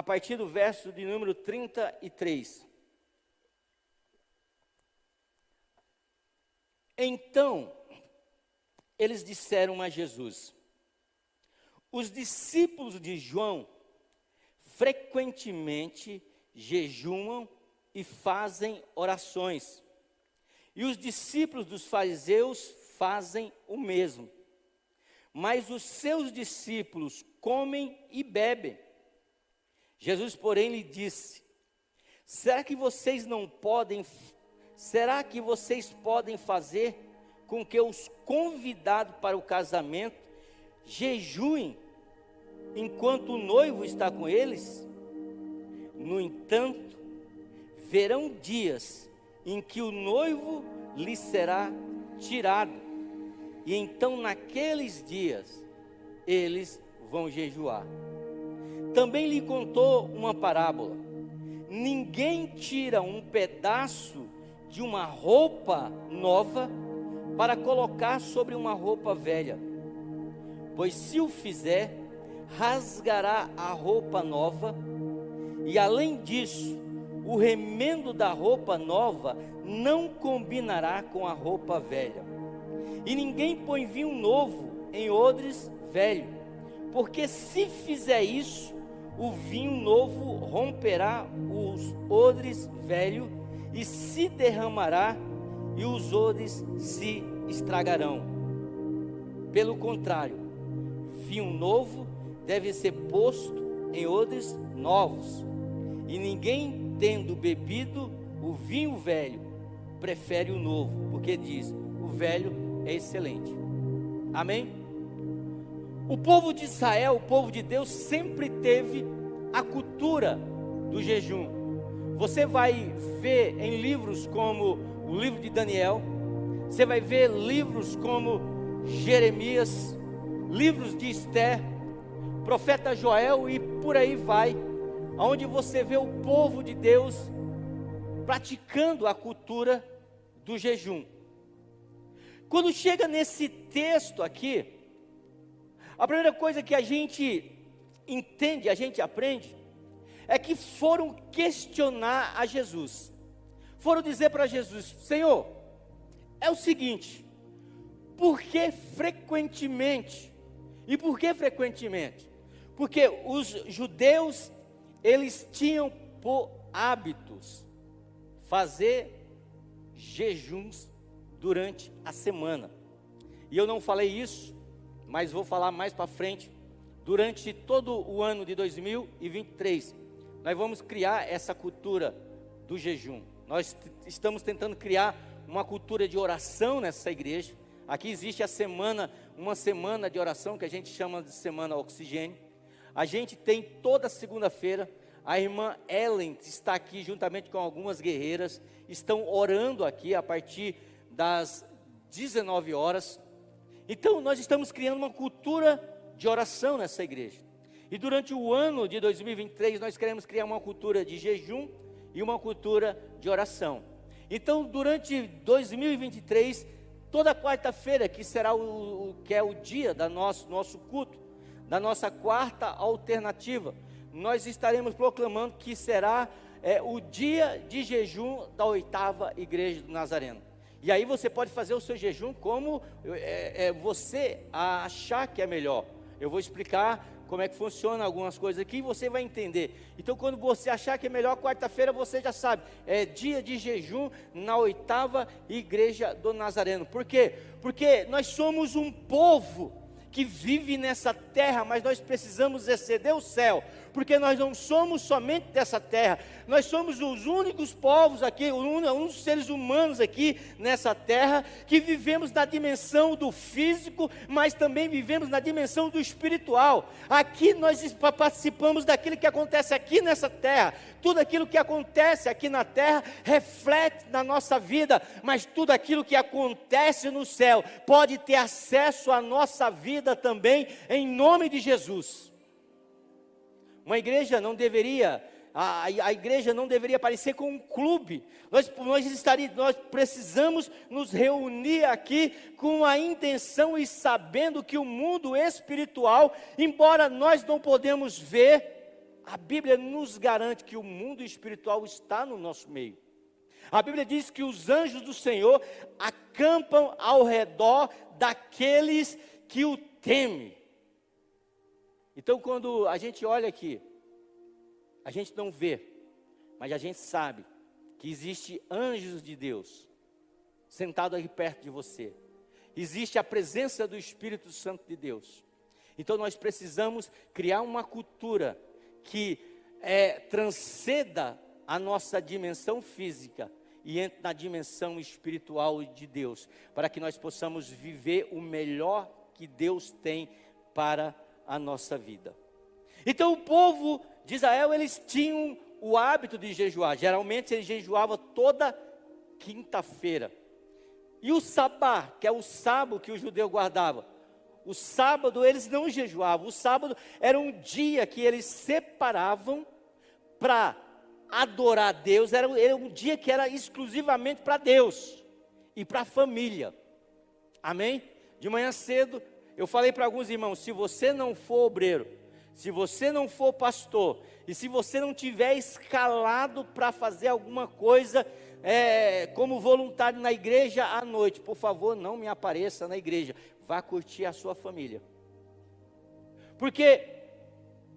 partir do verso de número 33. Então, eles disseram a Jesus: os discípulos de João frequentemente jejuam e fazem orações, e os discípulos dos fariseus fazem o mesmo. Mas os seus discípulos comem e bebem. Jesus, porém, lhe disse: será que vocês podem fazer com que os convidados para o casamento jejuem enquanto o noivo está com eles? No entanto, verão dias em que o noivo lhes será tirado, e então naqueles dias eles vão jejuar. Também lhe contou uma parábola: ninguém tira um pedaço de uma roupa nova para colocar sobre uma roupa velha, pois se o fizer, rasgará a roupa nova, e além disso, o remendo da roupa nova não combinará com a roupa velha. E ninguém põe vinho novo em odres velho, porque se fizer isso, o vinho novo romperá os odres velhos e se derramará, e os odres se estragarão. Pelo contrário, vinho novo deve ser posto em odres novos, e ninguém, tendo bebido o vinho velho, prefere o novo, porque diz: o velho é excelente. Amém? O povo de Israel, o povo de Deus, sempre teve a cultura do jejum. Você vai ver em livros como o livro de Daniel, você vai ver livros como Jeremias, livros de Esther, profeta Joel e por aí vai, onde você vê o povo de Deus praticando a cultura do jejum. Quando chega nesse texto aqui, a primeira coisa que a gente entende, a gente aprende, é que foram questionar a Jesus. Foram dizer para Jesus: Senhor, é o seguinte, por que frequentemente? E por que frequentemente? Porque os judeus, eles tinham por hábitos fazer jejuns durante a semana. E eu não falei isso, mas vou falar mais para frente. Durante todo o ano de 2023, nós vamos criar essa cultura do jejum. Nós estamos tentando criar uma cultura de oração nessa igreja. Aqui existe uma semana de oração que a gente chama de Semana Oxigênio. A gente tem toda segunda-feira, a irmã Ellen está aqui juntamente com algumas guerreiras, estão orando aqui a partir das 19 horas. Então nós estamos criando uma cultura de oração nessa igreja. E durante o ano de 2023 nós queremos criar uma cultura de jejum e uma cultura de oração. Então durante 2023, toda quarta-feira, que será que é o dia do nosso culto, da nossa quarta alternativa, nós estaremos proclamando que será o dia de jejum da 8ª Igreja do Nazareno. E aí você pode fazer o seu jejum como você achar que é melhor. Eu vou explicar como é que funciona algumas coisas aqui e você vai entender. Então quando você achar que é melhor, quarta-feira você já sabe, é dia de jejum na 8ª Igreja do Nazareno. Por quê? Porque nós somos um povo que vive nessa terra, mas nós precisamos exceder o céu, porque nós não somos somente dessa terra, nós somos os únicos povos aqui, uns seres humanos aqui nessa terra, que vivemos na dimensão do físico, mas também vivemos na dimensão do espiritual. Aqui nós participamos daquilo que acontece aqui nessa terra, tudo aquilo que acontece aqui na terra reflete na nossa vida, mas tudo aquilo que acontece no céu pode ter acesso à nossa vida também, em nome de Jesus. Uma igreja não deveria, a igreja não deveria parecer com um clube. Nós precisamos nos reunir aqui com a intenção e sabendo que o mundo espiritual, embora nós não podemos ver, a Bíblia nos garante que o mundo espiritual está no nosso meio. A Bíblia diz que os anjos do Senhor acampam ao redor daqueles que o temem. Então, quando a gente olha aqui, a gente não vê, mas a gente sabe que existe anjos de Deus sentado aí perto de você. Existe a presença do Espírito Santo de Deus. Então nós precisamos criar uma cultura que transcenda a nossa dimensão física e entre na dimensão espiritual de Deus, para que nós possamos viver o melhor que Deus tem para a nossa vida. Então o povo de Israel, eles tinham o hábito de jejuar. Geralmente eles jejuavam toda quinta-feira. E o sabá, que é o sábado que o judeu guardava, o sábado eles não jejuavam. O sábado era um dia que eles separavam para adorar a Deus. Era um dia que era exclusivamente para Deus e para a família. Amém? De manhã cedo, eu falei para alguns irmãos, se você não for obreiro, se você não for pastor, e se você não tiver escalado para fazer alguma coisa, como voluntário na igreja à noite, por favor, não me apareça na igreja, vá curtir a sua família. Porque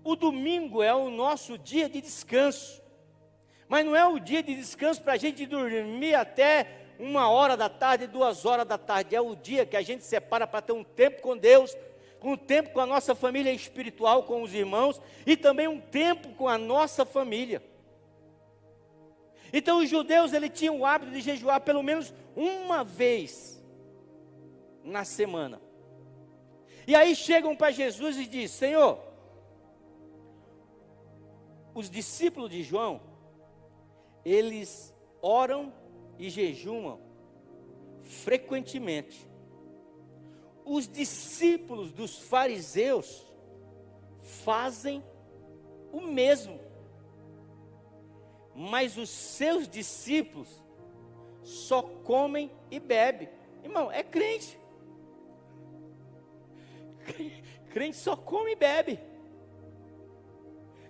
o domingo é o nosso dia de descanso, mas não é o dia de descanso para a gente dormir até 1h da tarde, 2h da tarde, é o dia que a gente separa para ter um tempo com Deus, um tempo com a nossa família espiritual, com os irmãos, e também um tempo com a nossa família. Então os judeus, eles tinham o hábito de jejuar pelo menos uma vez na semana. E aí chegam para Jesus e dizem, Senhor, os discípulos de João, eles oram e jejuam frequentemente. Os discípulos dos fariseus fazem o mesmo. Mas os seus discípulos só comem e bebem. Irmão, é crente. Crente só come e bebe.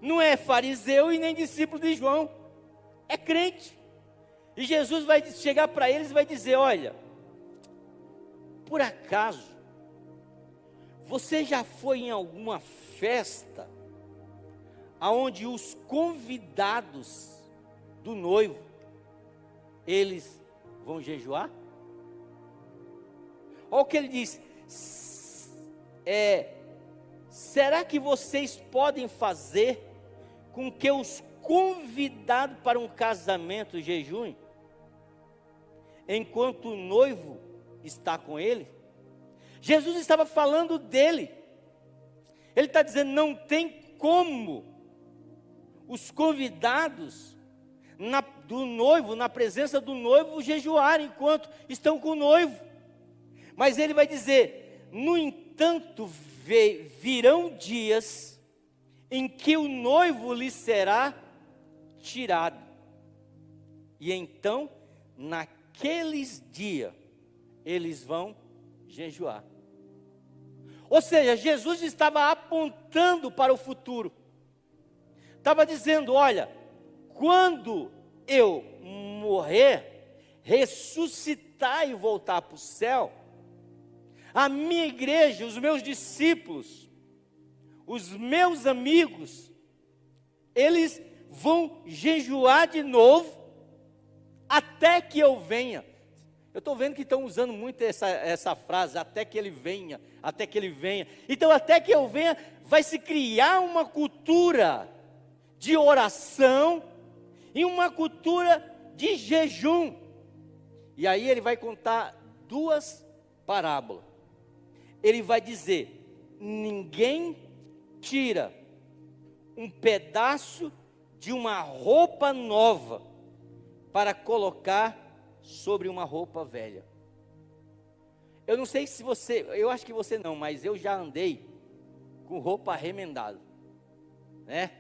Não é fariseu e nem discípulo de João. É crente. E Jesus vai chegar para eles e vai dizer, olha, por acaso, você já foi em alguma festa aonde os convidados do noivo, eles vão jejuar? Olha o que ele diz, será que vocês podem fazer com que os convidados para um casamento jejuem, enquanto o noivo está com ele? Jesus estava falando dele, ele está dizendo, não tem como os convidados do noivo, na presença do noivo, jejuar enquanto estão com o noivo. Mas ele vai dizer, no entanto, virão dias em que o noivo lhe será tirado. E então, naqueles dias, eles vão jejuar. Ou seja, Jesus estava apontando para o futuro. Estava dizendo, olha, quando eu morrer, ressuscitar e voltar para o céu, a minha igreja, os meus discípulos, os meus amigos, eles vão jejuar de novo, até que eu venha. Eu estou vendo que estão usando muito essa frase, até que ele venha, até que ele venha. Então, até que eu venha, vai se criar uma cultura de oração e uma cultura de jejum. E aí ele vai contar duas parábolas. Ele vai dizer, ninguém tira um pedaço de uma roupa nova para colocar sobre uma roupa velha. Eu não sei se você, eu acho que você não, mas eu já andei com roupa remendada, né?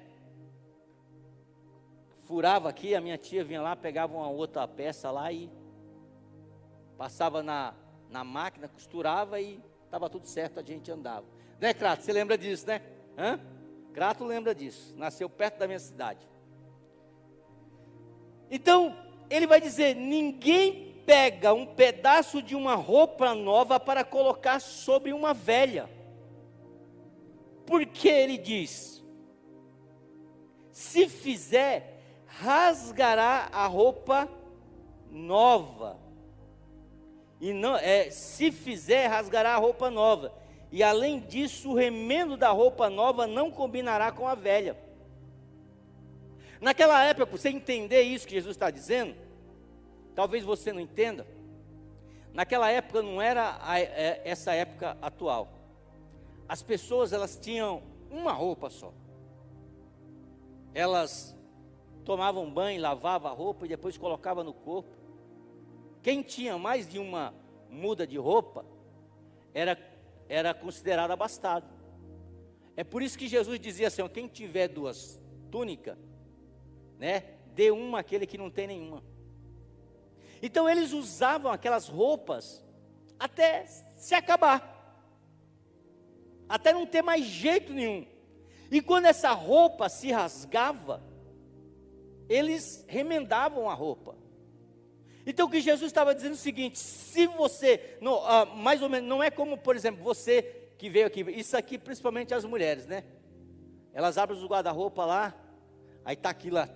Furava aqui, a minha tia vinha lá, pegava uma outra peça lá e passava na máquina, costurava e estava tudo certo, a gente andava. Né, Crato? Você lembra disso, né? Crato lembra disso, nasceu perto da minha cidade. Então, ele vai dizer: ninguém pega um pedaço de uma roupa nova para colocar sobre uma velha. Porque ele diz: se fizer, rasgará a roupa nova. E não, se fizer, rasgará a roupa nova. E além disso, o remendo da roupa nova não combinará com a velha. Naquela época, para você entender isso que Jesus está dizendo, talvez você não entenda. Naquela época não era essa época atual. As pessoas, elas tinham uma roupa só. Elas tomavam banho, lavavam a roupa e depois colocavam no corpo. Quem tinha mais de uma muda de roupa era considerado abastado. É por isso que Jesus dizia assim: ó, quem tiver duas túnicas, né, dê uma àquele que não tem nenhuma. Então eles usavam aquelas roupas até se acabar, até não ter mais jeito nenhum. E quando essa roupa se rasgava, eles remendavam a roupa. Então o que Jesus estava dizendo é o seguinte: se você, mais ou menos, não é como, por exemplo, você que veio aqui, isso aqui principalmente as mulheres, né? Elas abrem os guarda-roupa lá, aí está aqui lá,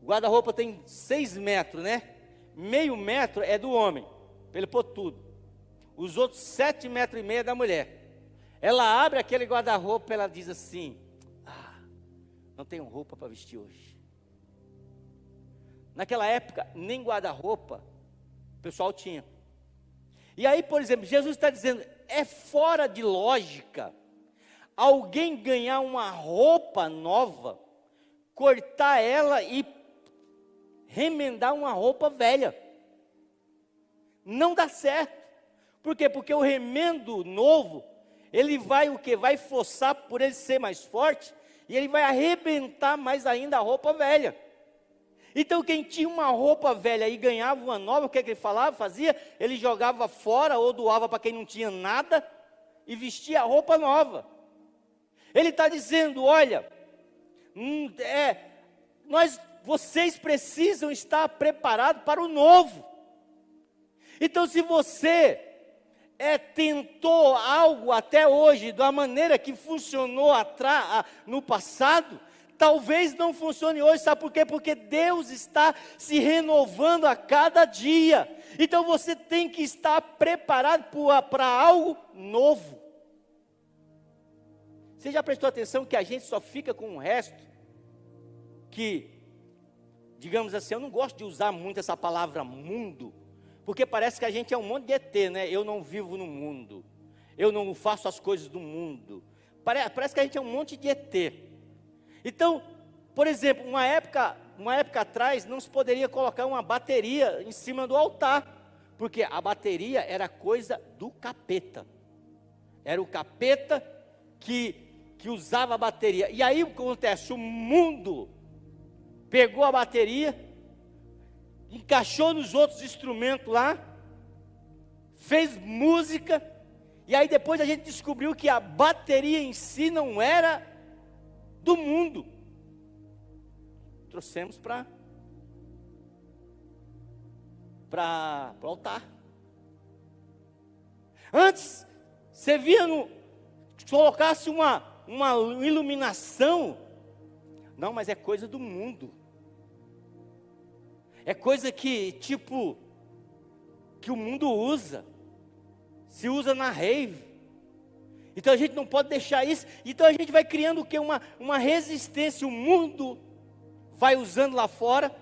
o guarda-roupa tem 6 metros, né? Meio metro é do homem, para ele pôr tudo. Os outros 7,5 metros é da mulher. Ela abre aquele guarda-roupa, ela diz assim: não tenho roupa para vestir hoje. Naquela época, nem guarda-roupa o pessoal tinha. E aí, por exemplo, Jesus está dizendo: é fora de lógica alguém ganhar uma roupa nova, cortar ela e remendar uma roupa velha. Não dá certo. Por quê? Porque o remendo novo, ele vai o quê? Vai forçar por ele ser mais forte, e ele vai arrebentar mais ainda a roupa velha. Então quem tinha uma roupa velha e ganhava uma nova, o que ele fazia? Ele jogava fora ou doava para quem não tinha nada e vestia a roupa nova. Ele está dizendo: olha, vocês precisam estar preparados para o novo. Então se você tentou algo até hoje da maneira que funcionou no passado, talvez não funcione hoje. Sabe por quê? Porque Deus está se renovando a cada dia. Então você tem que estar preparado para algo novo. Você já prestou atenção que a gente só fica com o resto que, digamos assim, eu não gosto de usar muito essa palavra mundo, porque parece que a gente é um monte de ET, né? Eu não vivo no mundo, eu não faço as coisas do mundo. Parece que a gente é um monte de ET. Então, por exemplo, uma época atrás, não se poderia colocar uma bateria em cima do altar, porque a bateria era coisa do capeta. Era o capeta que usava a bateria. E aí o que acontece? O mundo pegou a bateria, encaixou nos outros instrumentos lá, fez música, e aí depois a gente descobriu que a bateria em si não era do mundo. Trouxemos para o altar. Antes, você via se colocasse uma iluminação, não, mas é coisa do mundo. É coisa que o mundo usa, se usa na rave. Então a gente não pode deixar isso. Então a gente vai criando o quê? Uma resistência. O mundo vai usando lá fora,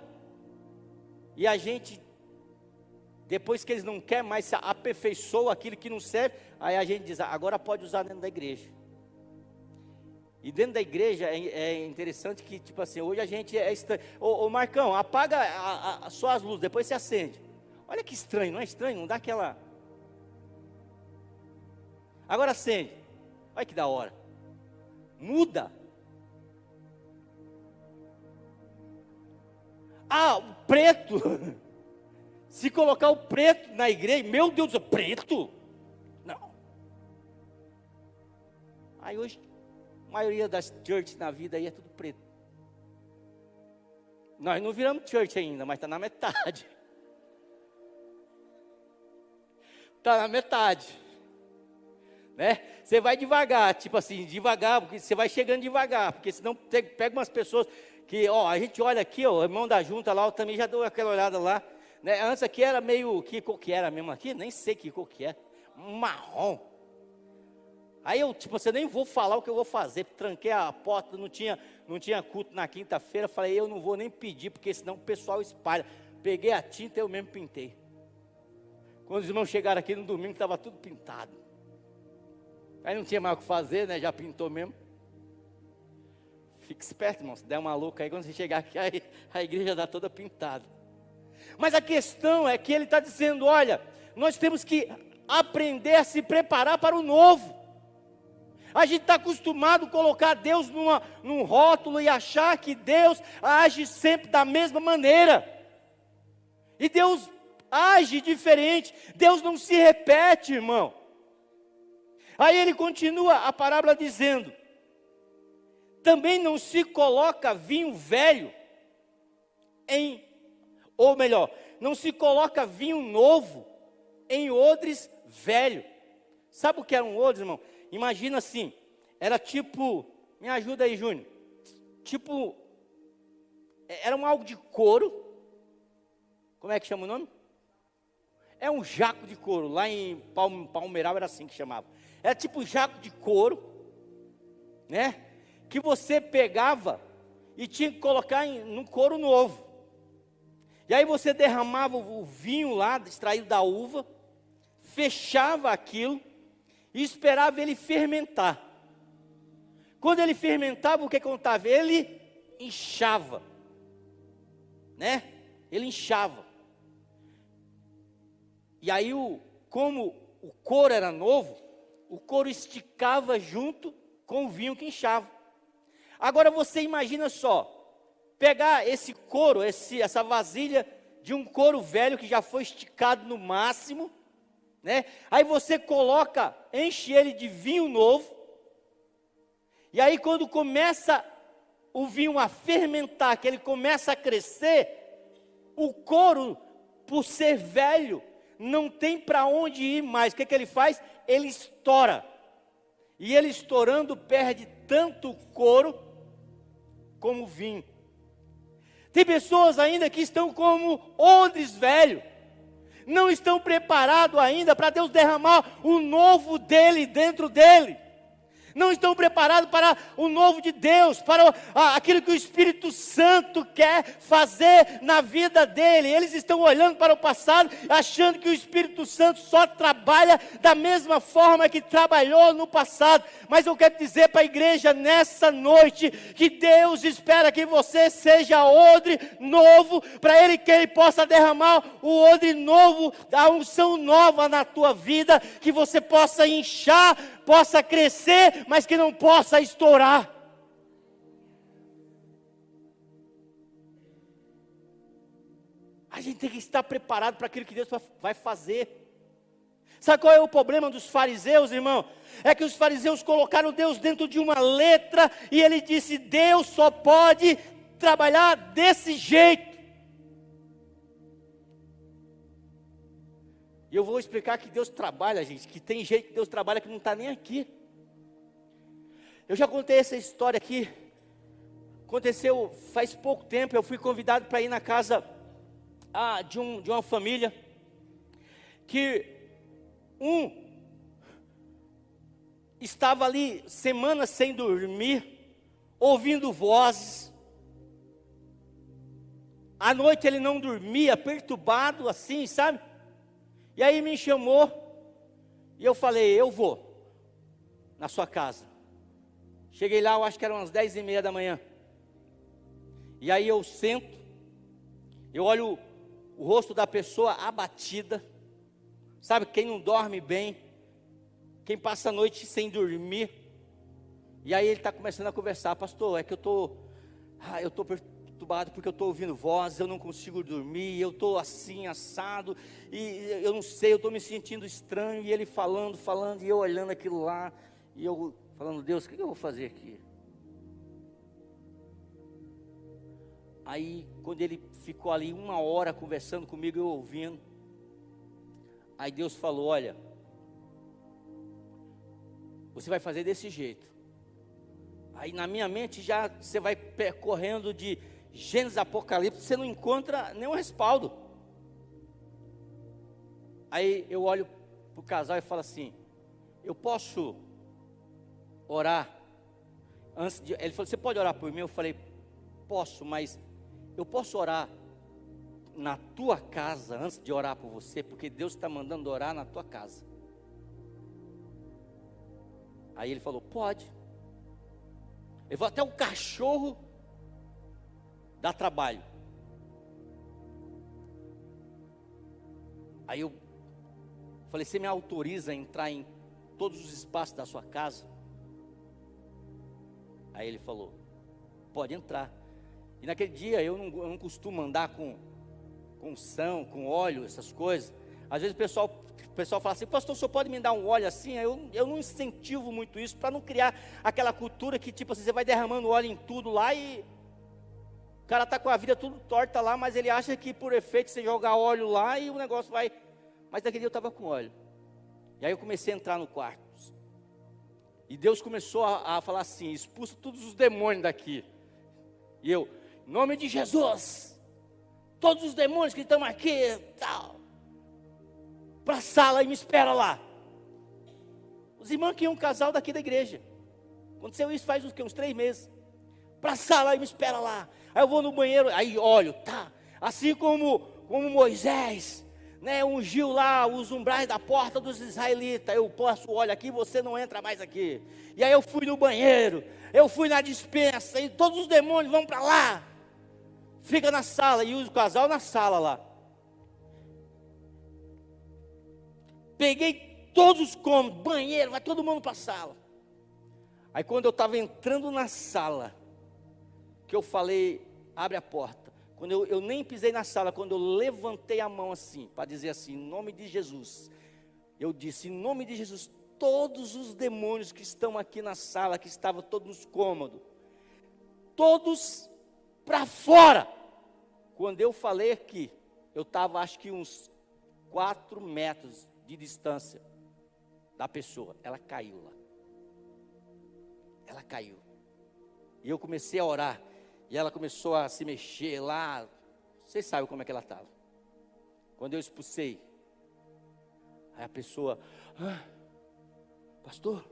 e a gente, depois que eles não querem mais, se aperfeiçoa aquilo que não serve, aí a gente diz: agora pode usar dentro da igreja. E dentro da igreja é interessante que, tipo assim, hoje a gente é estranho. Ô Marcão, apaga só as luzes, depois você acende. Olha que estranho, não é estranho? Não dá aquela... Agora acende. Olha que da hora. Muda. O preto. Se colocar o preto na igreja, meu Deus do céu, preto? Não. Aí hoje A maioria das churches na vida aí é tudo preto. Nós não viramos church ainda, mas está na metade. Está na metade. Né? Você vai devagar, tipo assim, devagar, porque você vai chegando devagar, porque senão você pega umas pessoas que, ó, a gente olha aqui, ó, o irmão da junta lá, eu também já dou aquela olhada lá, né? Antes aqui era meio, que cor que era mesmo aqui? Nem sei que cor que é, marrom. Aí eu, tipo, você nem vou falar o que eu vou fazer, tranquei a porta, não tinha culto na quinta-feira, falei, eu não vou nem pedir, porque senão o pessoal espalha. Peguei a tinta e eu mesmo pintei. Quando os irmãos chegaram aqui no domingo, estava tudo pintado. Aí não tinha mais o que fazer, né? Já pintou mesmo. Fique esperto, irmão. Se der uma louca aí, quando você chegar aqui, aí a igreja está toda pintada. Mas a questão é que ele está dizendo, olha, nós temos que aprender a se preparar para o novo. A gente está acostumado a colocar Deus num rótulo e achar que Deus age sempre da mesma maneira. E Deus age diferente. Deus não se repete, irmão. Aí ele continua a parábola dizendo: também não se coloca vinho velho ou melhor, não se coloca vinho novo em odres velho. Sabe o que era um odre, irmão? Imagina assim, era tipo, me ajuda aí, Júnior. Tipo, era algo de couro. Como é que chama o nome? É um jaco de couro. Lá em Palmeiral era assim que chamava. Era tipo um jaco de couro, né? Que você pegava e tinha que colocar num couro novo. E aí você derramava o vinho lá, extraído da uva, fechava aquilo e esperava ele fermentar. Quando ele fermentava, o que acontecava? Ele inchava, né? Ele inchava. E aí, como o couro era novo, o couro esticava junto com o vinho que inchava. Agora você imagina só, pegar esse couro, essa vasilha de um couro velho que já foi esticado no máximo, né? Aí você coloca, enche ele de vinho novo, e aí quando começa o vinho a fermentar, que ele começa a crescer, o couro, por ser velho, não tem para onde ir mais. O que ele faz? Ele estoura. E ele estourando perde tanto couro como vinho. Tem pessoas ainda que estão como odres velhos. Não estão preparados ainda para Deus derramar o novo dele dentro dele. Não estão preparados para o novo de Deus, para aquilo que o Espírito Santo quer fazer na vida dele. Eles estão olhando para o passado, achando que o Espírito Santo só trabalha da mesma forma que trabalhou no passado. Mas eu quero dizer para a igreja nessa noite, que Deus espera que você seja odre novo, para que Ele possa derramar o odre novo, a unção nova na tua vida, que você possa inchar, possa crescer, mas que não possa estourar. A gente tem que estar preparado para aquilo que Deus vai fazer. Sabe qual é o problema dos fariseus, irmão? É que os fariseus colocaram Deus dentro de uma letra, e ele disse, Deus só pode trabalhar desse jeito. E eu vou explicar que Deus trabalha, gente, que tem jeito que Deus trabalha que não está nem aqui. Eu já contei essa história aqui. Aconteceu faz pouco tempo, eu fui convidado para ir na casa de uma família, que estava ali semanas sem dormir, ouvindo vozes. À noite ele não dormia, perturbado assim, sabe? E aí me chamou, e eu falei, eu vou na sua casa. Cheguei lá, eu acho que eram umas 10h30 da manhã. E aí eu sento, eu olho o rosto da pessoa abatida. Sabe, quem não dorme bem, quem passa a noite sem dormir. E aí ele está começando a conversar, pastor, é que eu estou perturbado porque eu estou ouvindo vozes, eu não consigo dormir, eu estou assim, assado, e eu não sei, eu estou me sentindo estranho. E ele falando, e eu olhando aquilo lá, e eu falando, Deus, o que eu vou fazer aqui? Aí, quando ele ficou ali 1 hora conversando comigo, eu ouvindo, aí Deus falou, olha, você vai fazer desse jeito. Aí na minha mente já, você vai percorrendo de Gênesis, Apocalipse, você não encontra nenhum respaldo. Aí eu olho para o casal e falo assim, eu posso orar? Ele falou, você pode orar por mim? Eu falei, posso, mas eu posso orar na tua casa antes de orar por você, porque Deus está mandando orar na tua casa. Aí ele falou, pode. Ele falou, até o cachorro dá trabalho. Aí eu falei, você me autoriza a entrar em todos os espaços da sua casa? Aí ele falou, pode entrar. E naquele dia eu não costumo andar com unção, com óleo, essas coisas. Às vezes o pessoal fala assim, pastor, o senhor pode me dar um óleo assim? Eu não incentivo muito isso, para não criar aquela cultura que tipo assim, você vai derramando óleo em tudo lá e o cara está com a vida tudo torta lá, mas ele acha que por efeito você jogar óleo lá e o negócio vai. Mas naquele dia eu estava com óleo. E aí eu comecei a entrar no quarto. E Deus começou a falar assim, expulsa todos os demônios daqui. E eu, em nome de Jesus, todos os demônios que estão aqui, tal, para a sala e me espera lá. Os irmãos que iam um casal daqui da igreja. Aconteceu isso faz uns 3 meses. Para a sala e me espera lá. Aí eu vou no banheiro, aí olho, tá. Assim como Moisés, né, ungiu lá os umbrais da porta dos israelitas. Eu posso, olha aqui, você não entra mais aqui. E aí eu fui no banheiro, eu fui na despensa, e todos os demônios vão para lá. Fica na sala, e o casal na sala lá. Peguei todos os cômodos, banheiro, vai todo mundo para a sala. Aí quando eu estava entrando na sala, que eu falei, abre a porta. Quando eu nem pisei na sala, quando eu levantei a mão assim, para dizer assim, em nome de Jesus. Eu disse, em nome de Jesus, todos os demônios que estão aqui na sala, que estavam todos nos cômodos, todos para fora. Quando eu falei aqui, eu estava acho que uns 4 metros de distância da pessoa. Ela caiu lá. Ela caiu. E eu comecei a orar. E ela começou a se mexer lá. Vocês sabem como é que ela estava. Quando eu expulsei, aí a pessoa, pastor,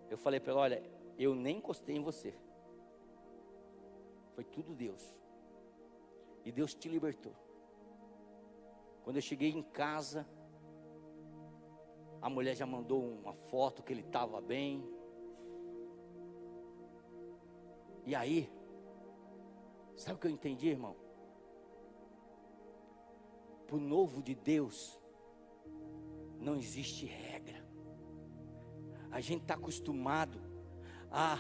eu falei para ela, olha, eu nem encostei em você. Foi tudo Deus. E Deus te libertou. Quando eu cheguei em casa, a mulher já mandou uma foto que ele estava bem. E aí, sabe o que eu entendi, irmão? Para o novo de Deus, não existe regra. A gente está acostumado a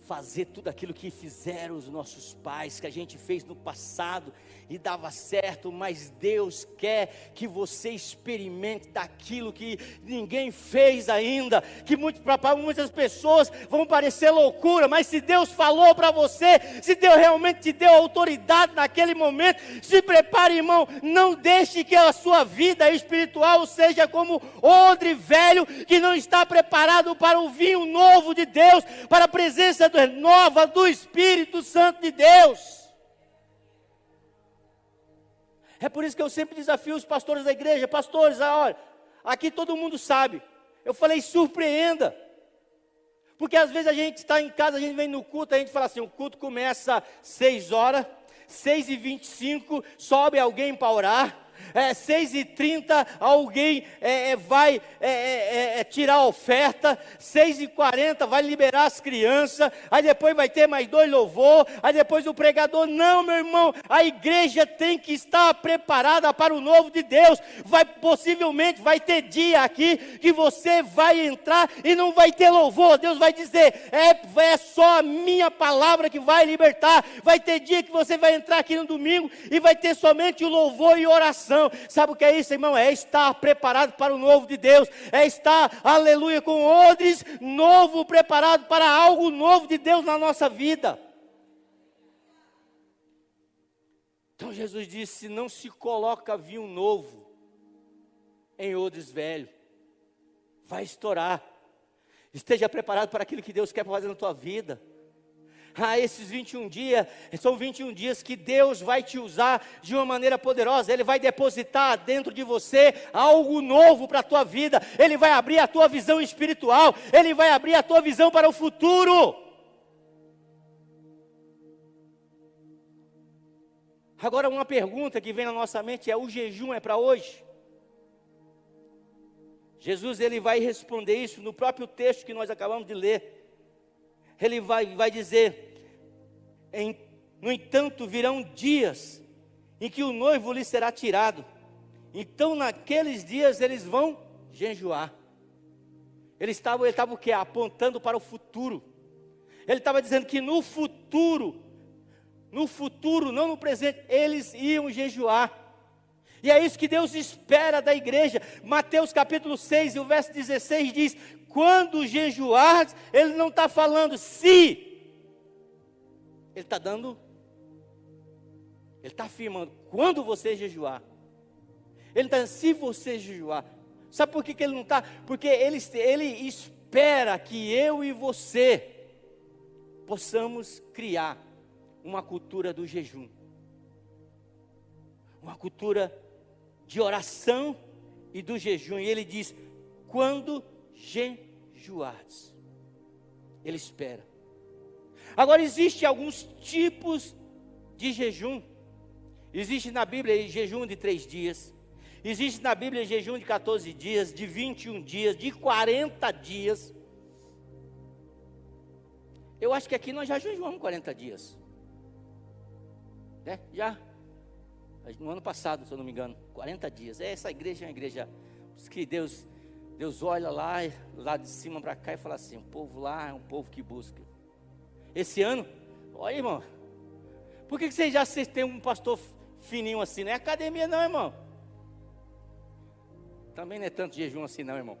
fazer tudo aquilo que fizeram os nossos pais, que a gente fez no passado e dava certo, mas Deus quer que você experimente daquilo que ninguém fez ainda, que para muitas pessoas vão parecer loucura, mas se Deus falou para você, se Deus realmente te deu autoridade naquele momento, se prepare, irmão, não deixe que a sua vida espiritual seja como odre velho, que não está preparado para o vinho novo de Deus, para a presença nova do Espírito Santo de Deus. É por isso que eu sempre desafio os pastores da igreja, pastores, olha, aqui todo mundo sabe, eu falei surpreenda, porque às vezes a gente está em casa, a gente vem no culto, a gente fala assim, o culto começa 6 horas, 6h25, sobe alguém para orar, 6h30 alguém vai tirar a oferta, 6h40 vai liberar as crianças, aí depois vai ter mais 2 louvor, aí depois o pregador, não meu irmão, a igreja tem que estar preparada para o novo de Deus, possivelmente vai ter dia aqui, que você vai entrar e não vai ter louvor, Deus vai dizer, é só a minha palavra que vai libertar, vai ter dia que você vai entrar aqui no domingo, e vai ter somente o louvor e oração, preparação. Sabe o que é isso, irmão? É estar preparado para o novo de Deus. É estar, aleluia, com odres novo, preparado para algo novo de Deus na nossa vida. Então Jesus disse: não se coloca vinho novo em odres velho. Vai estourar. Esteja preparado para aquilo que Deus quer fazer na tua vida. Esses 21 dias, são 21 dias que Deus vai te usar de uma maneira poderosa. Ele vai depositar dentro de você algo novo para a tua vida. Ele vai abrir a tua visão espiritual. Ele vai abrir a tua visão para o futuro. Agora uma pergunta que vem na nossa mente é: o jejum é para hoje? Jesus ele vai responder isso no próprio texto que nós acabamos de ler. Ele vai dizer: no entanto virão dias em que o noivo lhe será tirado. Então naqueles dias eles vão jejuar. Ele estava o quê? Apontando para o futuro. Ele estava dizendo que no futuro, não no presente, eles iam jejuar. E é isso que Deus espera da igreja. Mateus capítulo 6 e o verso 16 diz: quando jejuar, ele não está falando se, ele está afirmando, quando você jejuar. Ele está dizendo, se você jejuar. Sabe por que ele não está? Porque ele espera que eu e você possamos criar uma cultura do jejum. Uma cultura de oração e do jejum. E ele diz: quando jejuares. Ele espera. Agora, existem alguns tipos de jejum. Existe na Bíblia jejum de 3 dias. Existe na Bíblia jejum de 14 dias, de 21 dias, de 40 dias. Eu acho que aqui nós já jejuamos 40 dias. Né? Já. No ano passado, se eu não me engano, 40 dias. Essa igreja é uma igreja que Deus olha lá de cima para cá e fala assim: o povo lá é um povo que busca. Esse ano, olha, irmão, por que vocês têm um pastor fininho assim? Não é academia não, irmão. Também não é tanto jejum assim não, irmão.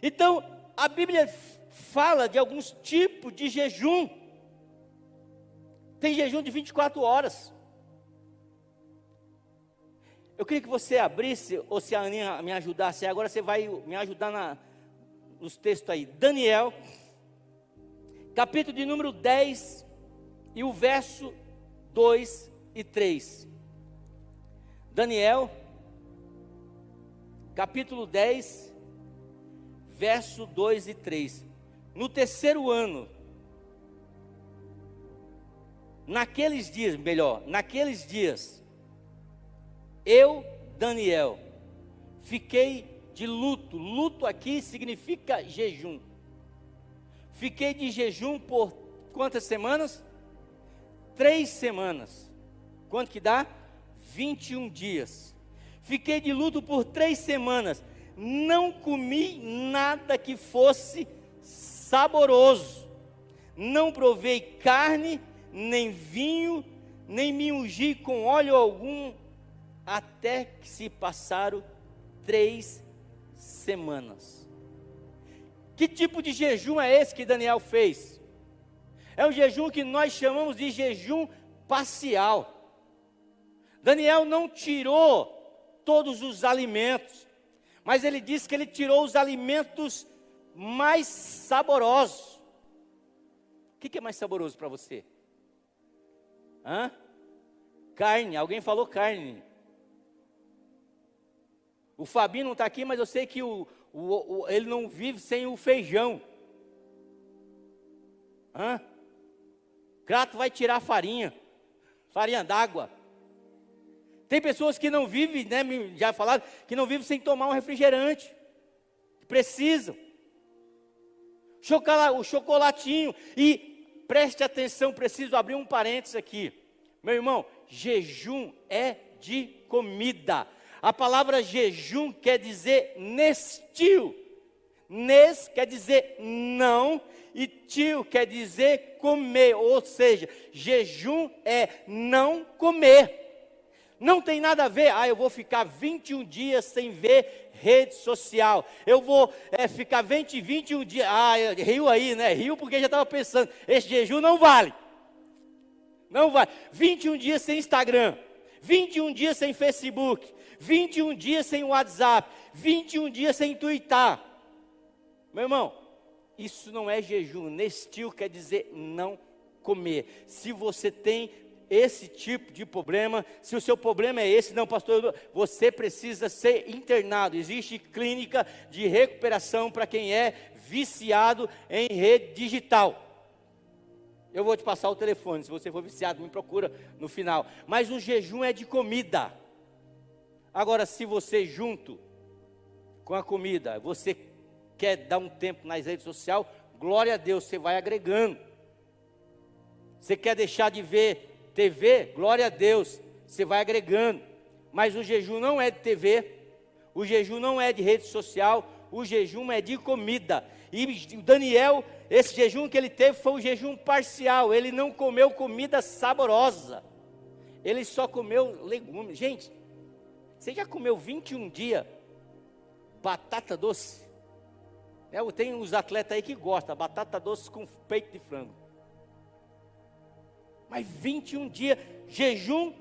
Então, a Bíblia fala de alguns tipos de jejum. Tem jejum de 24 horas. Eu queria que você abrisse, ou se a Aninha me ajudasse, agora você vai me ajudar nos textos aí. Daniel, capítulo de número 10, e o verso 2 e 3. Daniel, capítulo 10, verso 2 e 3. No terceiro ano, naqueles dias, eu, Daniel, fiquei de luto. Luto aqui significa jejum. Fiquei de jejum por quantas semanas? 3 semanas. Quanto que dá? 21 dias. Fiquei de luto por 3 semanas. Não comi nada que fosse saboroso. Não provei carne, nem vinho, nem me ungi com óleo algum, até que se passaram 3 semanas. Que tipo de jejum é esse que Daniel fez? É um jejum que nós chamamos de jejum parcial. Daniel não tirou todos os alimentos, mas ele disse que ele tirou os alimentos mais saborosos. O que é mais saboroso para você? Carne, alguém falou carne. O Fabinho não está aqui, mas eu sei que ele não vive sem o feijão. Prato vai tirar farinha d'água. Tem pessoas que não vivem, né, já falaram, que não vivem sem tomar um refrigerante. Precisam. O chocolatinho. E preste atenção, preciso abrir um parênteses aqui. Meu irmão, jejum é de comida. A palavra jejum quer dizer nestio. Nes quer dizer não, e tio quer dizer comer, ou seja, jejum é não comer. Não tem nada a ver, eu vou ficar 21 dias sem ver rede social, eu vou ficar 21 dias, riu aí, né? Riu porque já estava pensando, esse jejum não vale. Não vale. 21 dias sem Instagram, 21 dias sem Facebook, 21 dias sem WhatsApp, 21 dias sem twittar. Meu irmão, isso não é jejum. Nestil quer dizer não comer. Se você tem esse tipo de problema, se o seu problema é esse, não, pastor, você precisa ser internado. Existe clínica de recuperação para quem é viciado em rede digital. Eu vou te passar o telefone, se você for viciado, me procura no final. Mas o jejum é de comida. Agora, se você junto com a comida, você quer dar um tempo nas redes sociais, glória a Deus, você vai agregando. Você quer deixar de ver TV, glória a Deus, você vai agregando. Mas o jejum não é de TV, o jejum não é de rede social, o jejum é de comida. E o Daniel, esse jejum que ele teve foi um jejum parcial, ele não comeu comida saborosa, ele só comeu legumes. Gente, você já comeu 21 dias batata doce? Tem uns atletas aí que gostam, batata doce com peito de frango. Mas 21 dias, jejum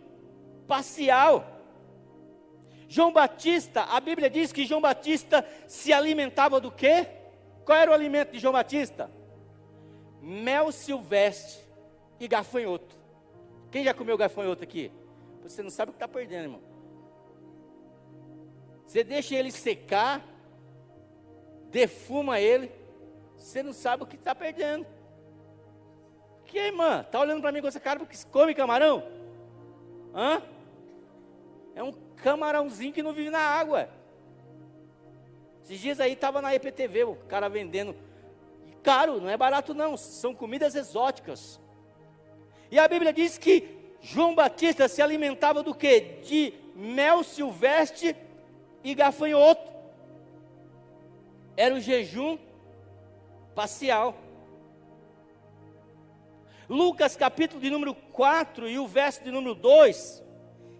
parcial. João Batista, a Bíblia diz que João Batista se alimentava do quê? Qual era o alimento de João Batista? Mel silvestre e gafanhoto. Quem já comeu gafanhoto aqui? Você não sabe o que está perdendo, irmão. Você deixa ele secar, defuma ele, você não sabe o que está perdendo. Que irmã, está olhando para mim com essa cara porque come camarão? É um camarãozinho que não vive na água. Esses dias aí estava na EPTV, o cara vendendo, caro, não é barato não, são comidas exóticas. E a Bíblia diz que João Batista se alimentava do quê? De mel silvestre e gafanhoto. Era o jejum parcial. Lucas capítulo de número 4 e o verso de número 2,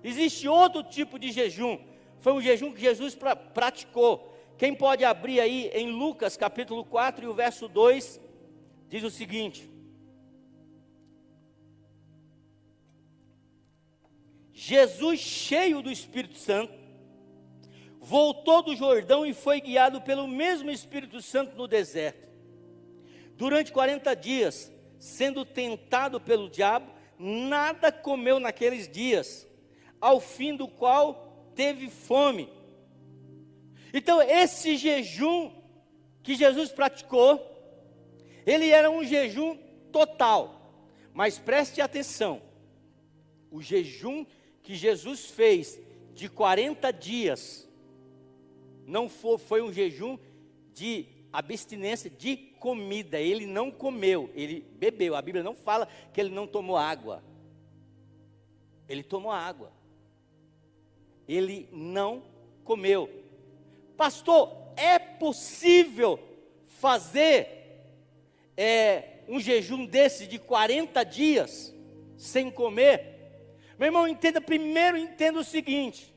existe outro tipo de jejum, foi um jejum que Jesus praticou. Quem pode abrir aí em Lucas capítulo 4 e o verso 2, diz o seguinte: Jesus, cheio do Espírito Santo, voltou do Jordão e foi guiado pelo mesmo Espírito Santo no deserto. Durante 40 dias, sendo tentado pelo diabo, nada comeu naqueles dias, ao fim do qual teve fome. Então, esse jejum que Jesus praticou, ele era um jejum total. Mas preste atenção, o jejum que Jesus fez de 40 dias, não foi um jejum de abstinência de comida, ele não comeu, ele bebeu. A Bíblia não fala que ele não tomou água, ele tomou água, ele não comeu. Pastor, é possível fazer um jejum desse de 40 dias sem comer? Meu irmão, entenda o seguinte: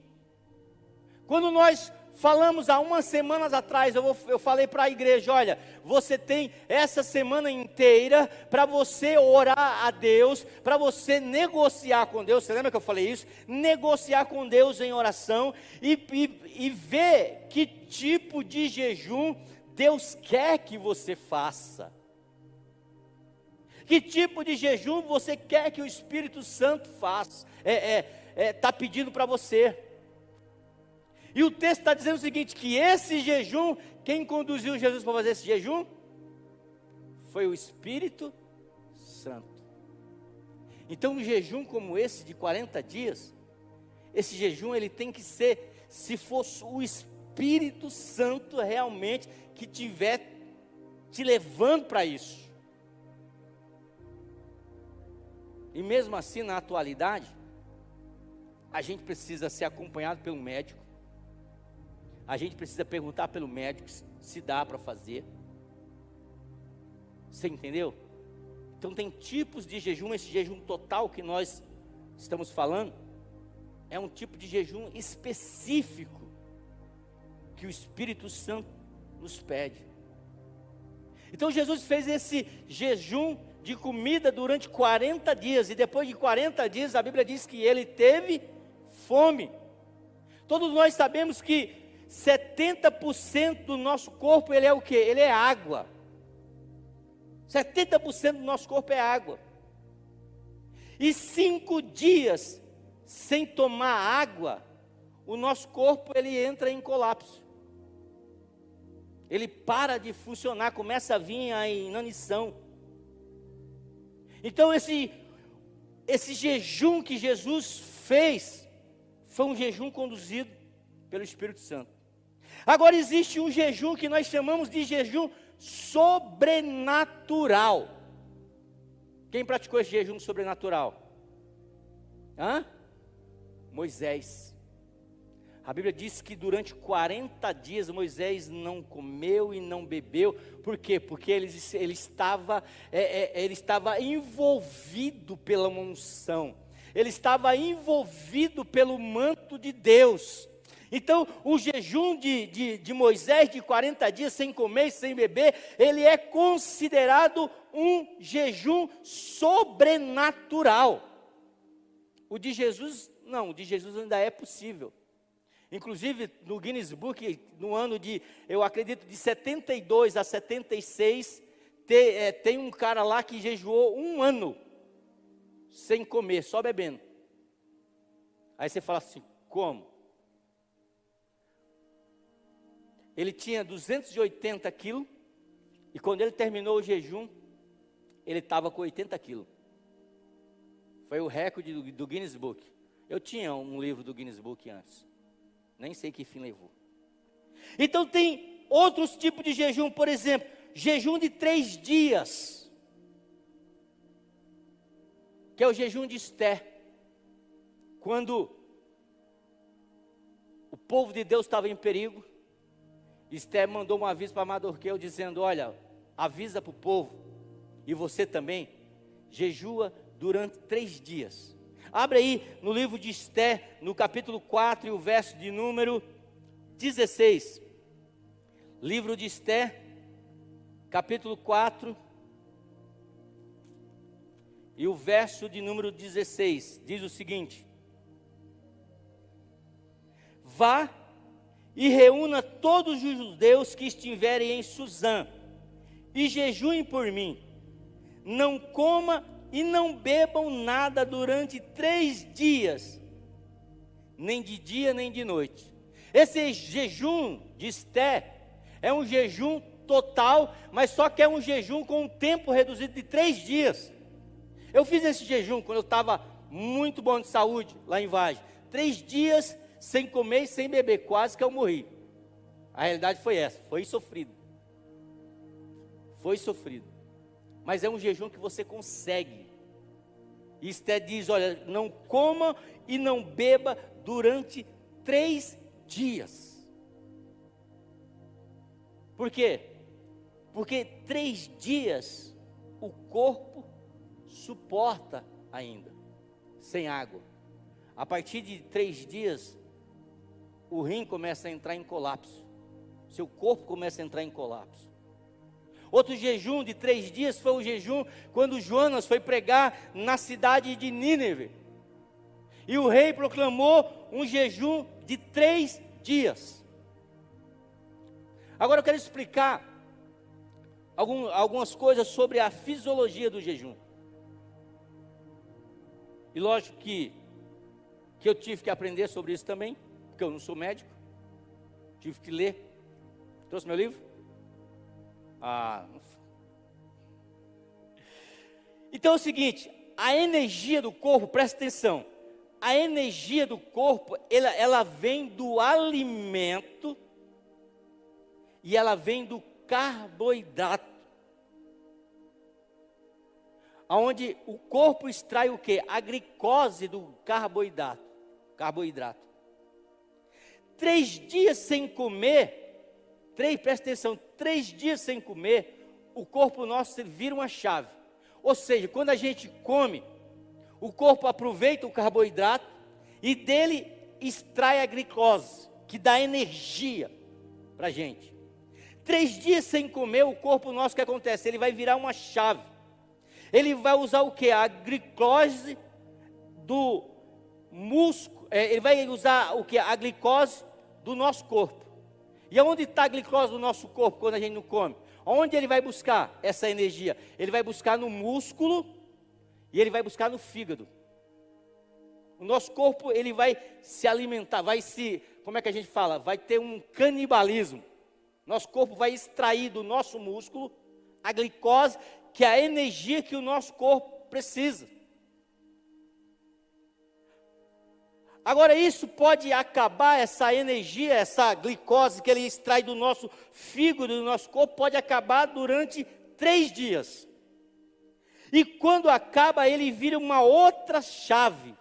quando nós falamos há umas semanas atrás, eu falei para a igreja, olha, você tem essa semana inteira para você orar a Deus, para você negociar com Deus. Você lembra que eu falei isso? Negociar com Deus em oração e ver que tipo de jejum Deus quer que você faça. Que tipo de jejum você quer que o Espírito Santo faça? Está pedindo para você. E o texto está dizendo o seguinte, que esse jejum, quem conduziu Jesus para fazer esse jejum? Foi o Espírito Santo. Então um jejum como esse de 40 dias, esse jejum ele tem que ser, se fosse o Espírito Santo realmente que estiver te levando para isso. E mesmo assim, na atualidade, a gente precisa ser acompanhado pelo médico. a gente precisa perguntar pelo médico se dá para fazer. Você entendeu? Então tem tipos de jejum. Esse jejum total que nós estamos falando é um tipo de jejum específico que o Espírito Santo nos pede. Então Jesus fez esse jejum de comida durante 40 dias, e depois de 40 dias a Bíblia diz que ele teve fome. Todos nós sabemos que 70% do nosso corpo, ele é o quê? Ele é água. 70% do nosso corpo é água. E 5 dias sem tomar água, o nosso corpo ele entra em colapso. Ele para de funcionar, começa a vir a inanição. Então esse jejum que Jesus fez, foi um jejum conduzido pelo Espírito Santo. Agora existe um jejum que nós chamamos de jejum sobrenatural. Quem praticou esse jejum sobrenatural? Moisés. A Bíblia diz que durante 40 dias Moisés não comeu e não bebeu. Por quê? Porque ele estava envolvido pela unção. Ele estava envolvido pelo manto de Deus. Então o jejum de Moisés de 40 dias sem comer e sem beber, ele é considerado um jejum sobrenatural. O de Jesus, não, o de Jesus ainda é possível. Inclusive no Guinness Book, no ano de, eu acredito, de 72 a 76, tem um cara lá que jejuou 1 ano, sem comer, só bebendo. Aí você fala assim, como? Ele tinha 280 quilos, e quando ele terminou o jejum, ele estava com 80 quilos. Foi o recorde do Guinness Book. Eu tinha um livro do Guinness Book antes. Nem sei que fim levou. Então tem outros tipos de jejum, por exemplo, jejum de 3 dias, que é o jejum de Esté. Quando o povo de Deus estava em perigo, Esté mandou um aviso para Mardoqueu dizendo, olha, avisa para o povo, e você também, jejua durante 3 dias. Abre aí no livro de Esté, no capítulo 4 e o verso de número 16. Livro de Esté, capítulo 4 e o verso de número 16. Diz o seguinte: vá e reúna todos os judeus que estiverem em Suzã, e jejuem por mim. Não coma e não bebam nada durante 3 dias, nem de dia nem de noite. Esse jejum de Esté é um jejum total, mas só que é um jejum com um tempo reduzido de 3 dias. Eu fiz esse jejum quando eu estava muito bom de saúde, lá em Vargem. 3 dias sem comer e sem beber, quase que eu morri. A realidade foi essa, foi sofrido. Foi sofrido. Mas é um jejum que você consegue. E Esté diz, olha, não coma e não beba durante 3 dias. Por quê? Porque 3 dias o corpo suporta ainda, sem água. A partir de 3 dias, o rim começa a entrar em colapso. Seu corpo começa a entrar em colapso. Outro jejum de 3 dias foi o jejum quando Jonas foi pregar na cidade de Nínive. E o rei proclamou um jejum de 3 dias. Agora eu quero explicar algumas coisas sobre a fisiologia do jejum. E lógico que eu tive que aprender sobre isso também, porque eu não sou médico. Tive que ler. Trouxe meu livro? Então é o seguinte, a energia do corpo, presta atenção, a energia do corpo, ela vem do alimento e ela vem do carboidrato. Onde o corpo extrai o quê? A glicose do carboidrato. 3 dias sem comer, presta atenção, 3 dias sem comer, o corpo nosso vira uma chave. Ou seja, quando a gente come, o corpo aproveita o carboidrato e dele extrai a glicose, que dá energia para a gente. 3 dias sem comer, o corpo nosso, o que acontece? Ele vai virar uma chave. Ele vai usar o que? A glicose do músculo, ele vai usar o que? A glicose do nosso corpo. E aonde está a glicose do nosso corpo quando a gente não come? Onde ele vai buscar essa energia? Ele vai buscar no músculo e ele vai buscar no fígado. O nosso corpo, ele vai se alimentar, como é que a gente fala? Vai ter um canibalismo. Nosso corpo vai extrair do nosso músculo a glicose, que é a energia que o nosso corpo precisa. Agora, isso pode acabar, essa energia, essa glicose que ele extrai do nosso fígado, do nosso corpo, pode acabar durante 3 dias. E quando acaba, ele vira uma outra chave.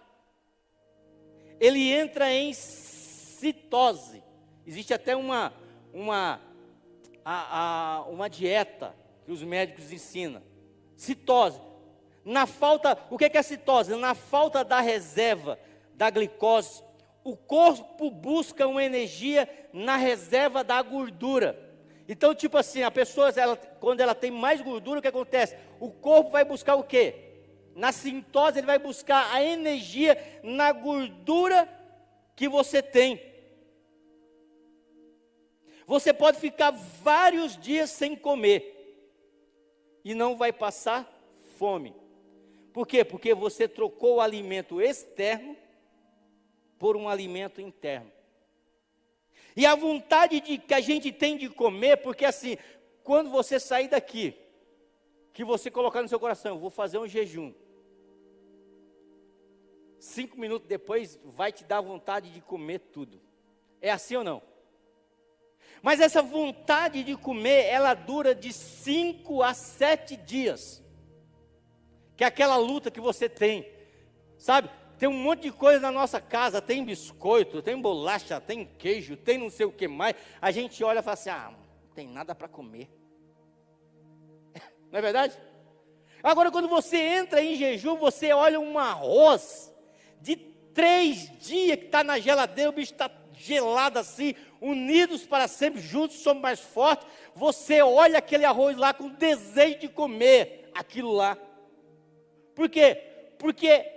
Ele entra em citose. Existe até uma dieta que os médicos ensinam. Citose. O que é a citose? Na falta da reserva da glicose, o corpo busca uma energia na reserva da gordura. Então, tipo assim, a pessoa, quando ela tem mais gordura, o que acontece? O corpo vai buscar o quê? Na citose, ele vai buscar a energia na gordura que você tem. Você pode ficar vários dias sem comer e não vai passar fome. Por quê? Porque você trocou o alimento externo por um alimento interno. E a vontade que a gente tem de comer, porque assim, quando você sair daqui, que você colocar no seu coração, eu vou fazer um jejum, 5 minutos depois vai te dar vontade de comer tudo. É assim ou não? Mas essa vontade de comer, ela dura de 5 a 7 dias. Que é aquela luta que você tem, sabe? Tem um monte de coisa na nossa casa, tem biscoito, tem bolacha, tem queijo, tem não sei o que mais. A gente olha e fala assim, não tem nada para comer. Não é verdade? Agora, quando você entra em jejum, você olha um arroz de 3 dias que está na geladeira, o bicho está gelado assim, unidos para sempre, juntos somos mais fortes. Você olha aquele arroz lá com desejo de comer aquilo lá. Por quê? Porque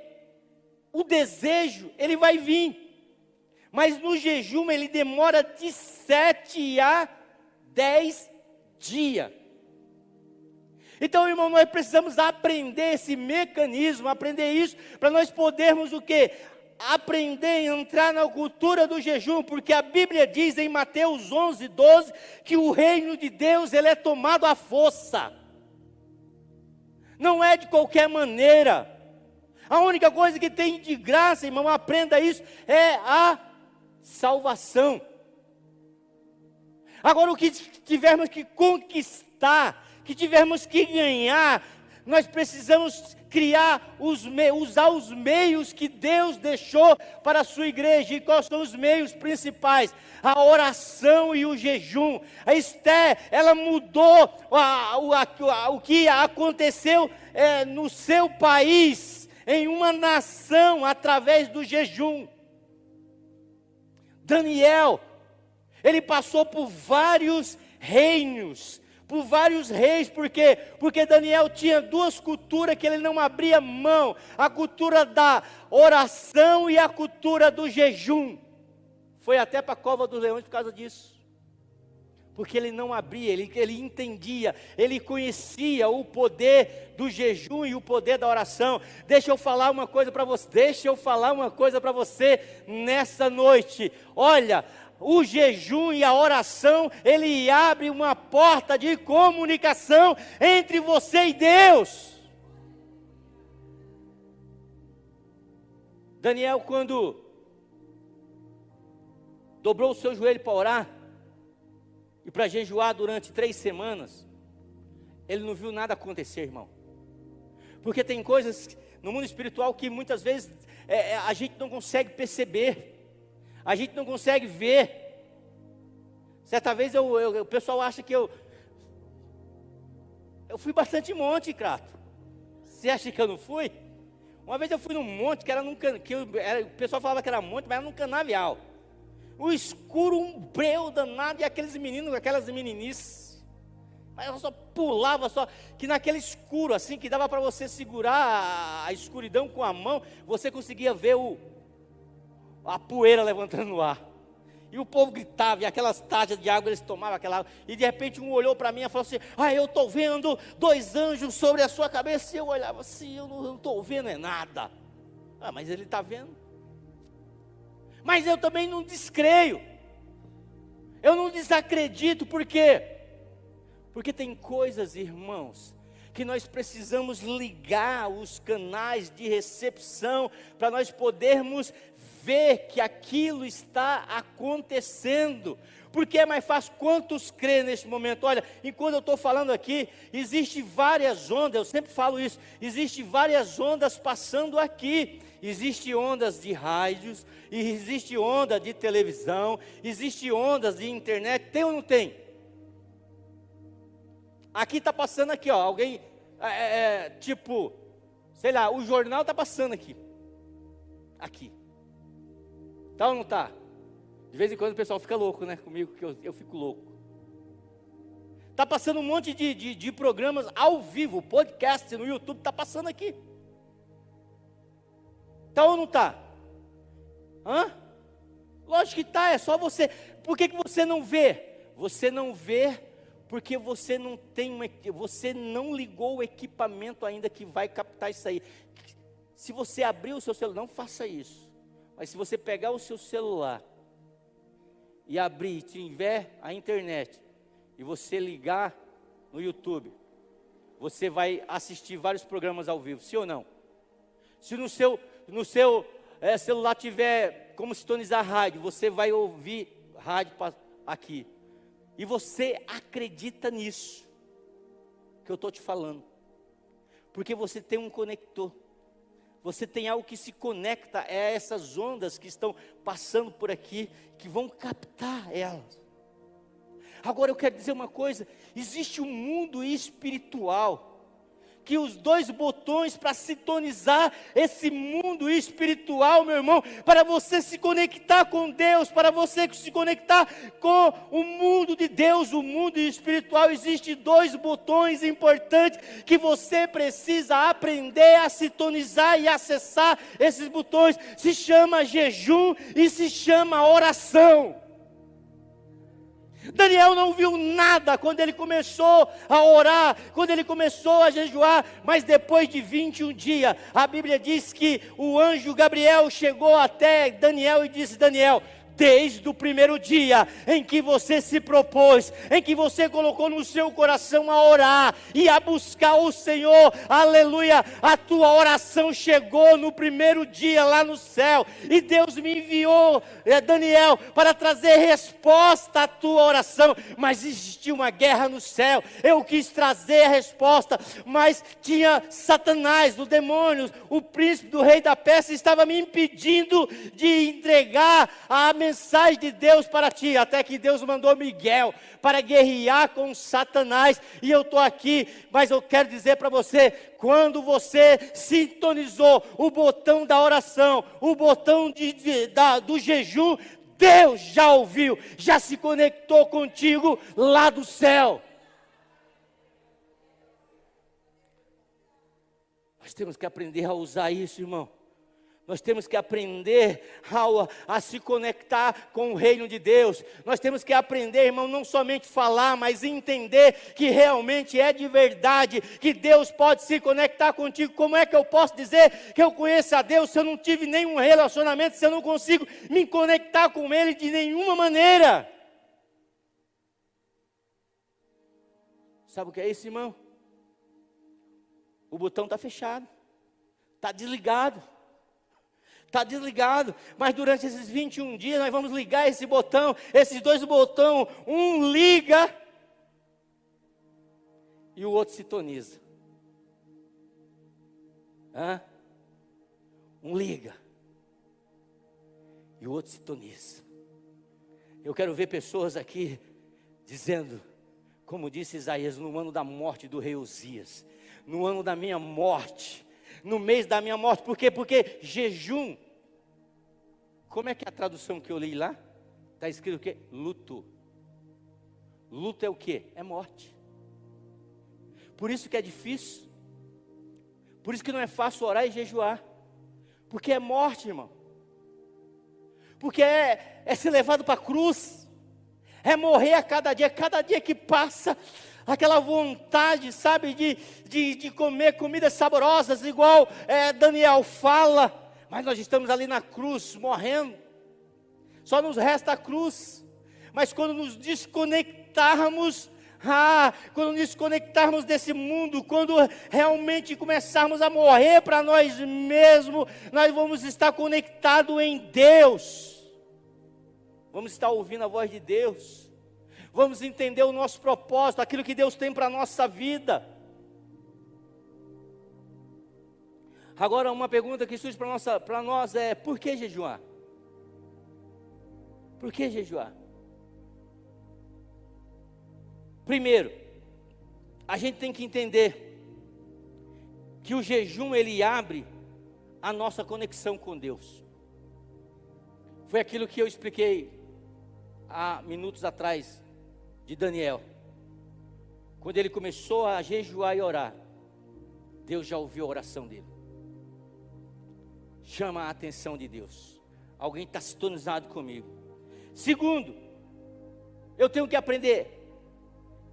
o desejo, ele vai vir, mas no jejum ele demora de 7 a 10 dias. Então, irmão, nós precisamos aprender esse mecanismo, aprender isso, para nós podermos o quê? Aprender a entrar na cultura do jejum, porque a Bíblia diz em Mateus 11:12, que o reino de Deus, ele é tomado à força. Não é de qualquer maneira. A única coisa que tem de graça, irmão, aprenda isso, é a salvação. Agora, o que tivermos que conquistar, que tivermos que ganhar, nós precisamos usar os meios que Deus deixou para a sua igreja. E quais são os meios principais? A oração e o jejum. A Esther, ela mudou o que aconteceu no seu país, em uma nação, através do jejum. Daniel, ele passou por vários reinos, por vários reis. Por quê? Porque Daniel tinha 2 culturas que ele não abria mão: a cultura da oração e a cultura do jejum. Foi até para a cova dos leões por causa disso. Porque ele não abria, ele entendia, ele conhecia o poder do jejum e o poder da oração. Deixa eu falar uma coisa para você nessa noite. Olha, o jejum e a oração, ele abre uma porta de comunicação entre você e Deus. Daniel, quando dobrou o seu joelho para orar, e para jejuar durante 3 semanas, ele não viu nada acontecer, irmão. Porque tem coisas no mundo espiritual que muitas vezes a gente não consegue perceber. A gente não consegue ver. Certa vez o pessoal acha que eu fui bastante monte, Crato. Você acha que eu não fui? Uma vez eu fui num monte que era o pessoal falava que era monte, mas era num canavial. O escuro, um breu danado, e aqueles meninos, aquelas meninices. Mas eu só pulava, que naquele escuro, assim, que dava para você segurar a escuridão com a mão, você conseguia ver a poeira levantando no ar. E o povo gritava, e aquelas taças de água, eles tomavam aquela água. E de repente um olhou para mim e falou assim: eu estou vendo 2 anjos sobre a sua cabeça. E eu olhava assim, eu não estou vendo nada. Mas ele está vendo. Mas eu também não descreio. Eu não desacredito, por quê? Porque tem coisas, irmãos, que nós precisamos ligar os canais de recepção, para nós podermos ver que aquilo está acontecendo. Porque é mais fácil. Quantos crê neste momento? Olha, enquanto eu estou falando aqui, existe várias ondas, eu sempre falo isso, existe várias ondas passando aqui. Existe ondas de rádios, existe onda de televisão, existe ondas de internet, tem ou não tem? Aqui está passando aqui, ó, alguém, tipo, sei lá, o jornal está passando aqui. Aqui. Tá ou não tá? De vez em quando o pessoal fica louco, né, comigo, que eu fico louco. Está passando um monte de programas ao vivo, podcast no YouTube, está passando aqui. Está ou não está? Lógico que está, é só você. Por que você não vê? Você não vê porque você você não ligou o equipamento ainda que vai captar isso aí. Se você abrir o seu celular, não faça isso. Mas se você pegar o seu celular e abrir, e tiver a internet, e você ligar no YouTube, você vai assistir vários programas ao vivo, sim ou não? Se no seu celular tiver como sintonizar rádio, você vai ouvir rádio aqui. E você acredita nisso que eu estou te falando. Porque você tem um conector. Você tem algo que se conecta a essas ondas que estão passando por aqui, que vão captar elas. Agora eu quero dizer uma coisa, existe um mundo espiritual, que os 2 botões para sintonizar esse mundo espiritual, meu irmão, para você se conectar com Deus, para você se conectar com o mundo de Deus, o mundo espiritual, existe 2 botões importantes, que você precisa aprender a sintonizar e acessar esses botões, se chama jejum e se chama oração. Daniel não viu nada quando ele começou a orar, quando ele começou a jejuar, mas depois de 21 dias, a Bíblia diz que o anjo Gabriel chegou até Daniel e disse: Daniel, desde o primeiro dia em que você se propôs, em que você colocou no seu coração a orar e a buscar o Senhor, aleluia, a tua oração chegou no primeiro dia lá no céu, e Deus me enviou, Daniel, para trazer resposta à tua oração, mas existia uma guerra no céu, eu quis trazer a resposta, mas tinha Satanás, o demônio, o príncipe do rei da Pérsia, estava me impedindo de entregar a mensagem de Deus para ti, até que Deus mandou Miguel para guerrear com Satanás, e eu estou aqui, mas eu quero dizer para você, quando você sintonizou o botão da oração, o botão do jejum, Deus já ouviu, já se conectou contigo lá do céu. Nós temos que aprender a usar isso, irmão. Nós temos que aprender a se conectar com o reino de Deus. Nós temos que aprender, irmão, não somente falar, mas entender que realmente é de verdade, que Deus pode se conectar contigo. Como é que eu posso dizer que eu conheço a Deus se eu não tive nenhum relacionamento, se eu não consigo me conectar com Ele de nenhuma maneira? Sabe o que é isso, irmão? O botão está fechado, está desligado. Está desligado, mas durante esses 21 dias nós vamos ligar esse botão, esses 2 botões, um liga e o outro sintoniza. Um liga e o outro sintoniza. Eu quero ver pessoas aqui dizendo, como disse Isaías, no ano da morte do rei Uzias, no ano da minha morte, no mês da minha morte. Por quê? Porque jejum, como é que é a tradução que eu li lá? Está escrito o quê? Luto. Luto é o quê? É morte. Por isso que é difícil. Por isso que não é fácil orar e jejuar. Porque é morte, irmão. Porque é ser levado para a cruz. É morrer a cada dia que passa, aquela vontade, sabe, de comer comidas saborosas, igual Daniel fala. Mas nós estamos ali na cruz, morrendo. Só nos resta a cruz. Mas quando nos desconectarmos, quando nos desconectarmos desse mundo, quando realmente começarmos a morrer para nós mesmos, nós vamos estar conectados em Deus. Vamos estar ouvindo a voz de Deus. Vamos entender o nosso propósito, aquilo que Deus tem para a nossa vida. Agora, uma pergunta que surge para nós é: por que jejuar? Por que jejuar? Primeiro, a gente tem que entender que o jejum, ele abre a nossa conexão com Deus. Foi aquilo que eu expliquei há minutos atrás de Daniel. Quando ele começou a jejuar e orar, Deus já ouviu a oração dele. Chama a atenção de Deus. Alguém está sintonizado comigo. Segundo, eu tenho que aprender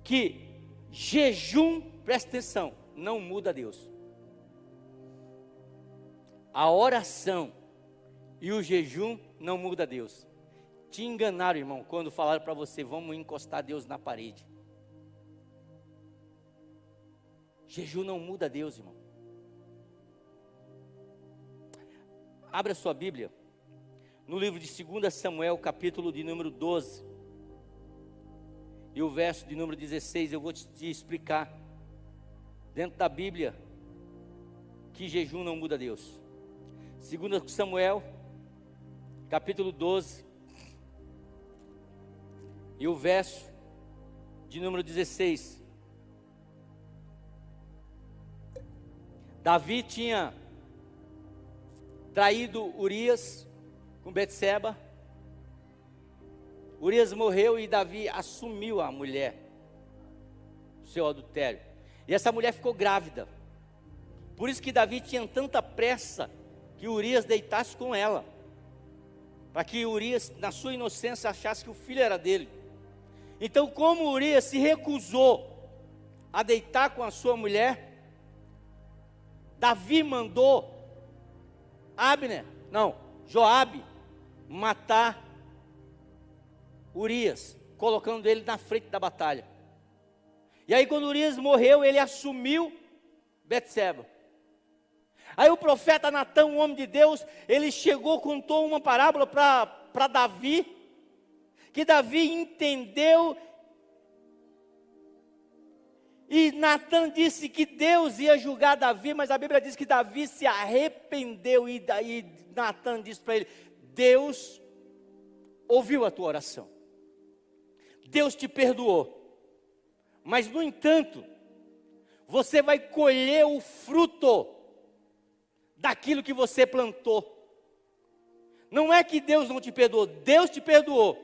que jejum, presta atenção, não muda Deus. A oração e o jejum não muda Deus. Te enganaram, irmão, quando falaram para você: vamos encostar Deus na parede. Jejum não muda Deus, irmão. Abra sua Bíblia no livro de 2 Samuel, capítulo de número 12. E o verso de número 16, eu vou te explicar, dentro da Bíblia, que jejum não muda Deus. 2 Samuel, capítulo 12, e o verso de número 16. Davi tinha traído Urias com Betseba. Urias morreu e Davi assumiu a mulher, o seu adultério. E essa mulher ficou grávida. Por isso que Davi tinha tanta pressa que Urias deitasse com ela, para que Urias, na sua inocência, achasse que o filho era dele. Então, como Urias se recusou a deitar com a sua mulher, Davi mandou Joabe matar Urias, colocando ele na frente da batalha. E aí, quando Urias morreu, ele assumiu Betseba. Aí o profeta Natã, um homem de Deus, ele chegou, contou uma parábola para Davi, que Davi entendeu. E Natã disse que Deus ia julgar Davi, mas a Bíblia diz que Davi se arrependeu. E daí Natã disse para ele: Deus ouviu a tua oração, Deus te perdoou, mas no entanto, você vai colher o fruto daquilo que você plantou. Não é que Deus não te perdoou, Deus te perdoou,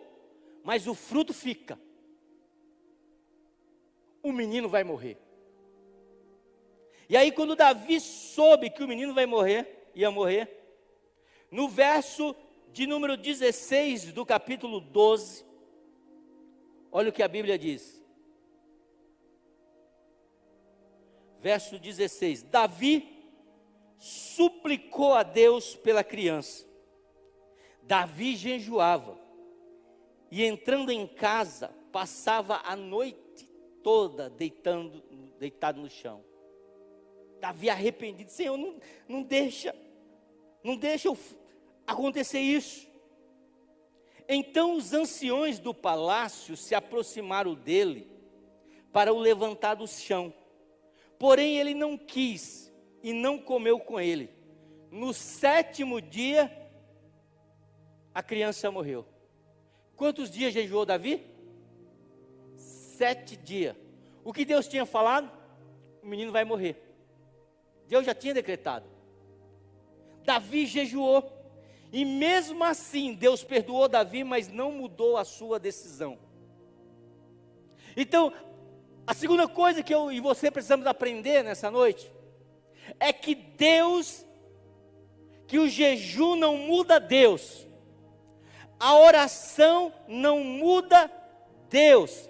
mas o fruto fica. O menino vai morrer. E aí, quando Davi soube que o menino ia morrer, no verso de número 16 do capítulo 12, olha o que a Bíblia diz. Verso 16: Davi suplicou a Deus pela criança. Davi jejuava e, entrando em casa, passava a noite toda deitado no chão. Davi arrependido: Senhor, não deixa acontecer isso. Então os anciões do palácio se aproximaram dele para o levantar do chão. Porém ele não quis e não comeu com ele. No 7º dia, a criança morreu. Quantos dias jejuou Davi? 7 dias. O que Deus tinha falado? O menino vai morrer. Deus já tinha decretado. Davi jejuou. E mesmo assim, Deus perdoou Davi, mas não mudou a sua decisão. Então, a segunda coisa que eu e você precisamos aprender nessa noite, é que o jejum não muda Deus. A oração não muda Deus.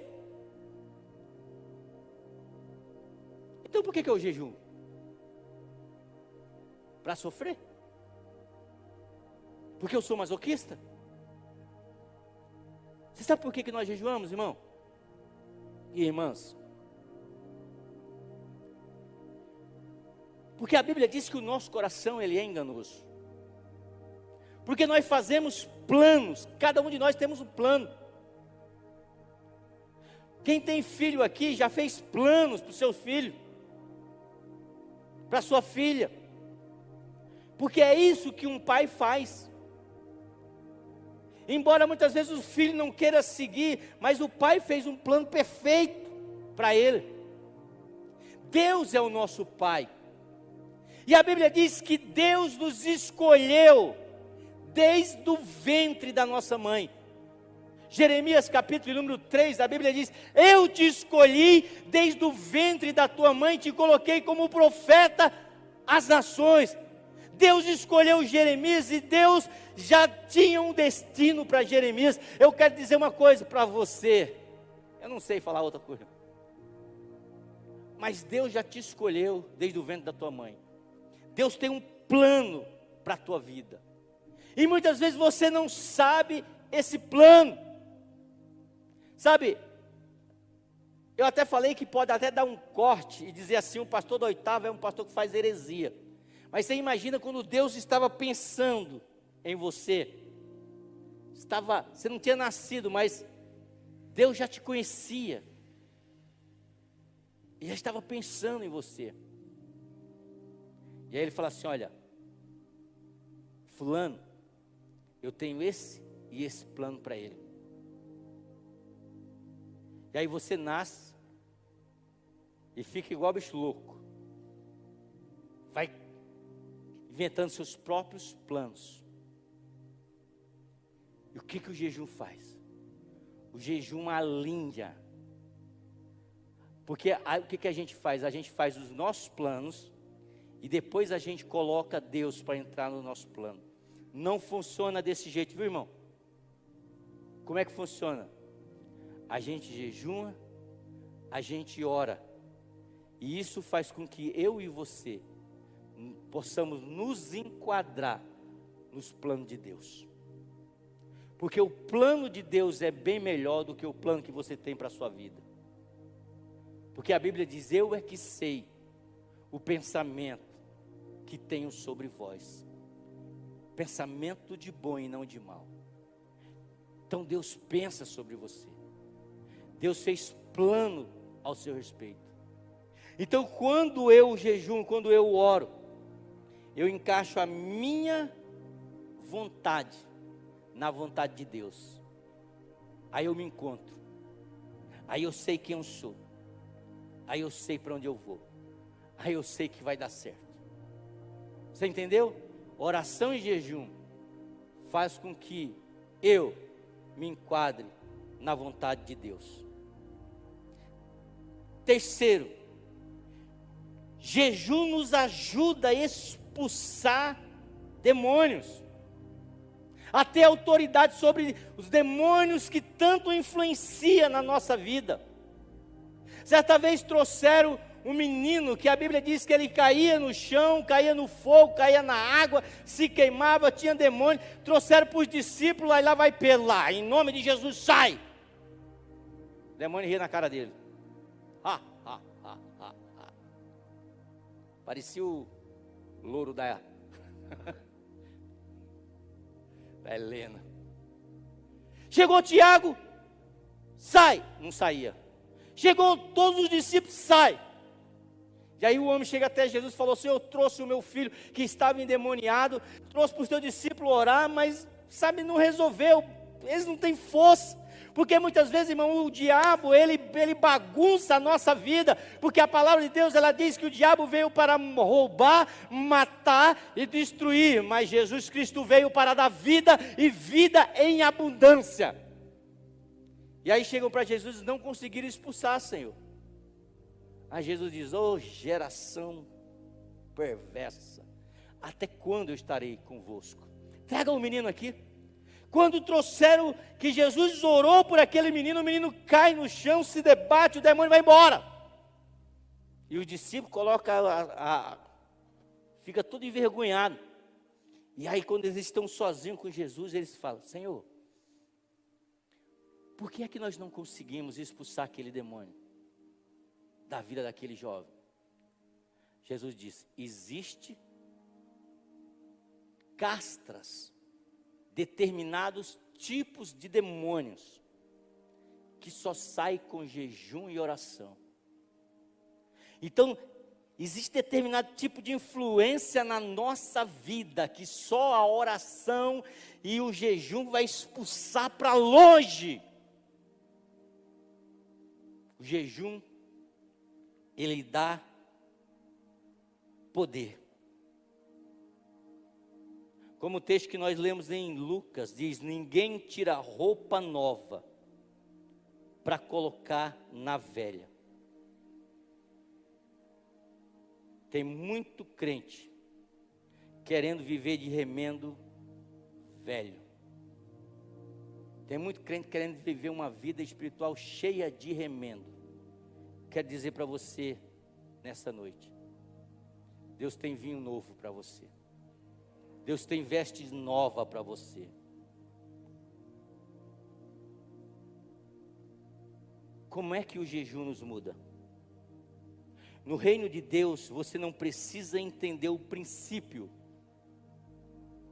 Então por que eu jejuo? Para sofrer? Porque eu sou masoquista? Você sabe por que nós jejuamos, irmão? E irmãs? Porque a Bíblia diz que o nosso coração ele é enganoso. Porque nós fazemos planos, cada um de nós temos um plano. Quem tem filho aqui já fez planos para o seu filho, para a sua filha. Porque é isso que um pai faz. Embora muitas vezes o filho não queira seguir, mas o pai fez um plano perfeito para ele. Deus é o nosso pai. E a Bíblia diz que Deus nos escolheu desde o ventre da nossa mãe. Jeremias capítulo número 3, a Bíblia diz: eu te escolhi desde o ventre da tua mãe, te coloquei como profeta às nações. Deus escolheu Jeremias e Deus já tinha um destino para Jeremias. Eu quero dizer uma coisa para você, eu não sei falar outra coisa, mas Deus já te escolheu desde o ventre da tua mãe. Deus tem um plano para a tua vida, e muitas vezes você não sabe esse plano. Sabe, eu até falei que pode até dar um corte e dizer assim: o pastor do oitavo é um pastor que faz heresia. Mas você imagina quando Deus estava pensando em você, você não tinha nascido, mas Deus já te conhecia, e já estava pensando em você. E aí ele fala assim: olha, fulano, eu tenho esse e esse plano para ele. E aí você nasce e fica igual bicho louco, vai inventando seus próprios planos. E o que o jejum faz? O jejum alinha. Porque o que a gente faz? A gente faz os nossos planos e depois a gente coloca Deus para entrar no nosso plano. Não funciona desse jeito, viu, irmão? Como é que funciona? A gente jejuma, a gente ora, e isso faz com que eu e você possamos nos enquadrar nos planos de Deus. Porque o plano de Deus é bem melhor do que o plano que você tem para a sua vida. Porque a Bíblia diz: eu é que sei o pensamento que tenho sobre vós, pensamento de bom e não de mal. Então Deus pensa sobre você, Deus fez plano ao seu respeito. Então quando eu jejuo, quando eu oro, eu encaixo a minha vontade na vontade de Deus. Aí eu me encontro, aí eu sei quem eu sou, aí eu sei para onde eu vou, aí eu sei que vai dar certo. Você entendeu? Oração e jejum faz com que eu me enquadre na vontade de Deus. Terceiro, jejum nos ajuda a expulsar demônios, a ter autoridade sobre os demônios que tanto influenciam na nossa vida. Certa vez trouxeram um menino que a Bíblia diz que ele caía no chão, caía no fogo, caía na água, se queimava, tinha demônio. Trouxeram para os discípulos, aí lá vai Pedro lá, em nome de Jesus, sai. O demônio ria na cara dele. Parecia o louro da Helena. Chegou Tiago, sai, não saía. Chegou todos os discípulos, sai. E aí o homem chega até Jesus e falou: Senhor, eu trouxe o meu filho que estava endemoniado, trouxe para o teu discípulo orar, mas sabe, não resolveu, eles não têm força. Porque muitas vezes, irmão, o diabo, ele bagunça a nossa vida, porque a palavra de Deus, ela diz que o diabo veio para roubar, matar e destruir, mas Jesus Cristo veio para dar vida e vida em abundância. E aí chegam para Jesus e não conseguiram expulsar, Senhor. Aí Jesus diz: ô geração perversa, até quando eu estarei convosco? Traga o menino aqui. Quando trouxeram, que Jesus orou por aquele menino, o menino cai no chão, se debate, o demônio vai embora. E o discípulo coloca, fica todo envergonhado. E aí quando eles estão sozinhos com Jesus, eles falam: Senhor, por que é que nós não conseguimos expulsar aquele demônio da vida daquele jovem? Jesus disse: existe castras, determinados tipos de demônios, que só saem com jejum e oração. Então, existe determinado tipo de influência na nossa vida, que só a oração e o jejum vai expulsar para longe. O jejum, ele dá poder. Como o texto que nós lemos em Lucas diz: ninguém tira roupa nova para colocar na velha. Tem muito crente querendo viver de remendo velho. Tem muito crente querendo viver uma vida espiritual cheia de remendo. Quero dizer para você nessa noite: Deus tem vinho novo para você. Deus tem vestes novas para você. Como é que o jejum nos muda? No reino de Deus, você não precisa entender o princípio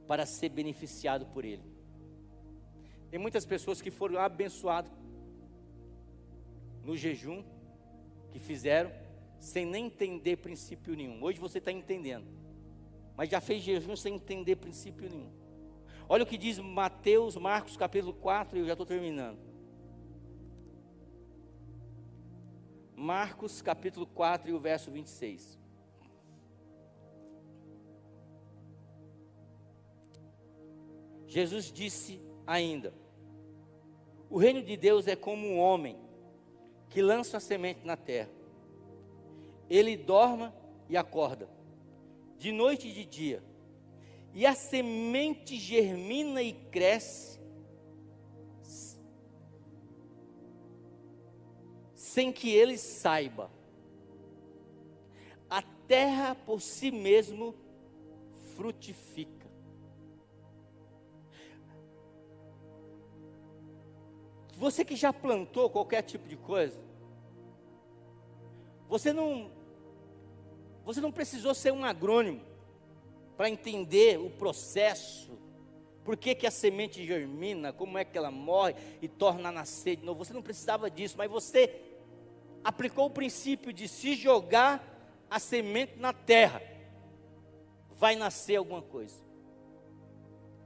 para ser beneficiado por ele. Tem muitas pessoas que foram abençoadas no jejum, que fizeram, sem nem entender princípio nenhum. Hoje você está entendendo, mas já fez jejum sem entender princípio nenhum. Olha o que diz Marcos capítulo 4, e eu já estou terminando. Marcos capítulo 4 e o verso 26. Jesus disse ainda: o reino de Deus é como um homem que lança a semente na terra. Ele dorme e acorda, de noite e de dia, e a semente germina e cresce, sem que ele saiba. A terra por si mesmo frutifica. Você que já plantou qualquer tipo de coisa, você não precisou ser um agrônomo para entender o processo, por que a semente germina, como é que ela morre e torna a nascer de novo. Você não precisava disso, mas você aplicou o princípio de se jogar a semente na terra, vai nascer alguma coisa.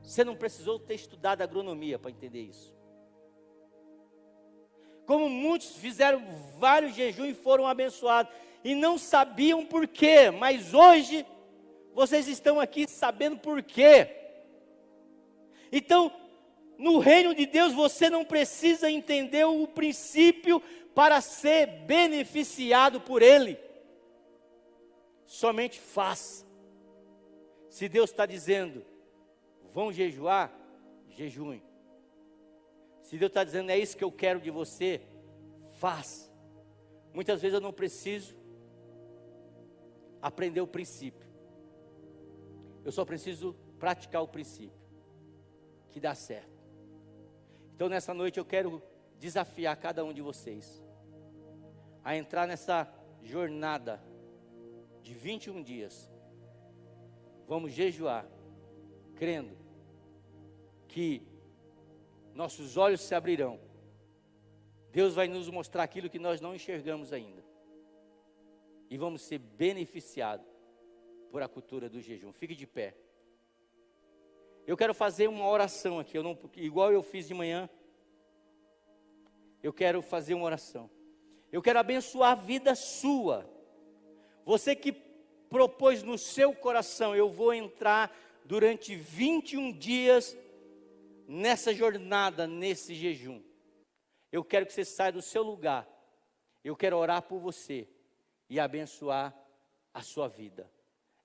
Você não precisou ter estudado agronomia para entender isso. Como muitos fizeram vários jejuns e foram abençoados, e não sabiam por quê, mas hoje vocês estão aqui sabendo por quê. Então, no reino de Deus você não precisa entender o princípio para ser beneficiado por ele. Somente faça. Se Deus está dizendo: vão jejuar, jejuem. Se Deus está dizendo: é isso que eu quero de você, faça. Muitas vezes eu não preciso aprender o princípio, eu só preciso praticar o princípio, que dá certo. Então nessa noite eu quero desafiar cada um de vocês a entrar nessa jornada de 21 dias. Vamos jejuar, crendo que nossos olhos se abrirão. Deus vai nos mostrar aquilo que nós não enxergamos ainda. E vamos ser beneficiados por a cultura do jejum. Fique de pé. eu quero fazer uma oração aqui, igual eu fiz de manhã. Eu quero fazer uma oração. Eu quero abençoar a vida sua. Você que propôs no seu coração, eu vou entrar durante 21 dias nessa jornada, nesse jejum. Eu quero que você saia do seu lugar. Eu quero orar por você e abençoar a sua vida,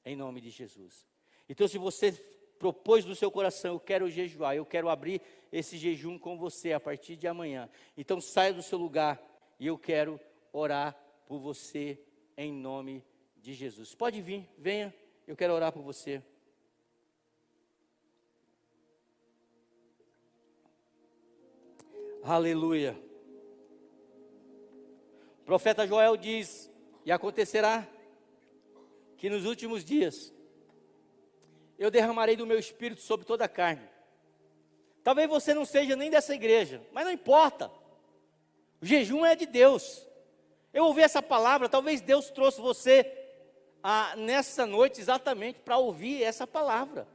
em nome de Jesus. Então, se você propôs no seu coração, eu quero jejuar, eu quero abrir esse jejum com você a partir de amanhã. Então, saia do seu lugar e eu quero orar por você em nome de Jesus. Pode vir, venha, eu quero orar por você. Aleluia. O profeta Joel diz, e acontecerá que nos últimos dias eu derramarei do meu espírito sobre toda a carne. Talvez você não seja nem dessa igreja, mas não importa. O jejum é de Deus. Eu ouvi essa palavra, talvez Deus trouxe você nessa noite exatamente para ouvir essa palavra.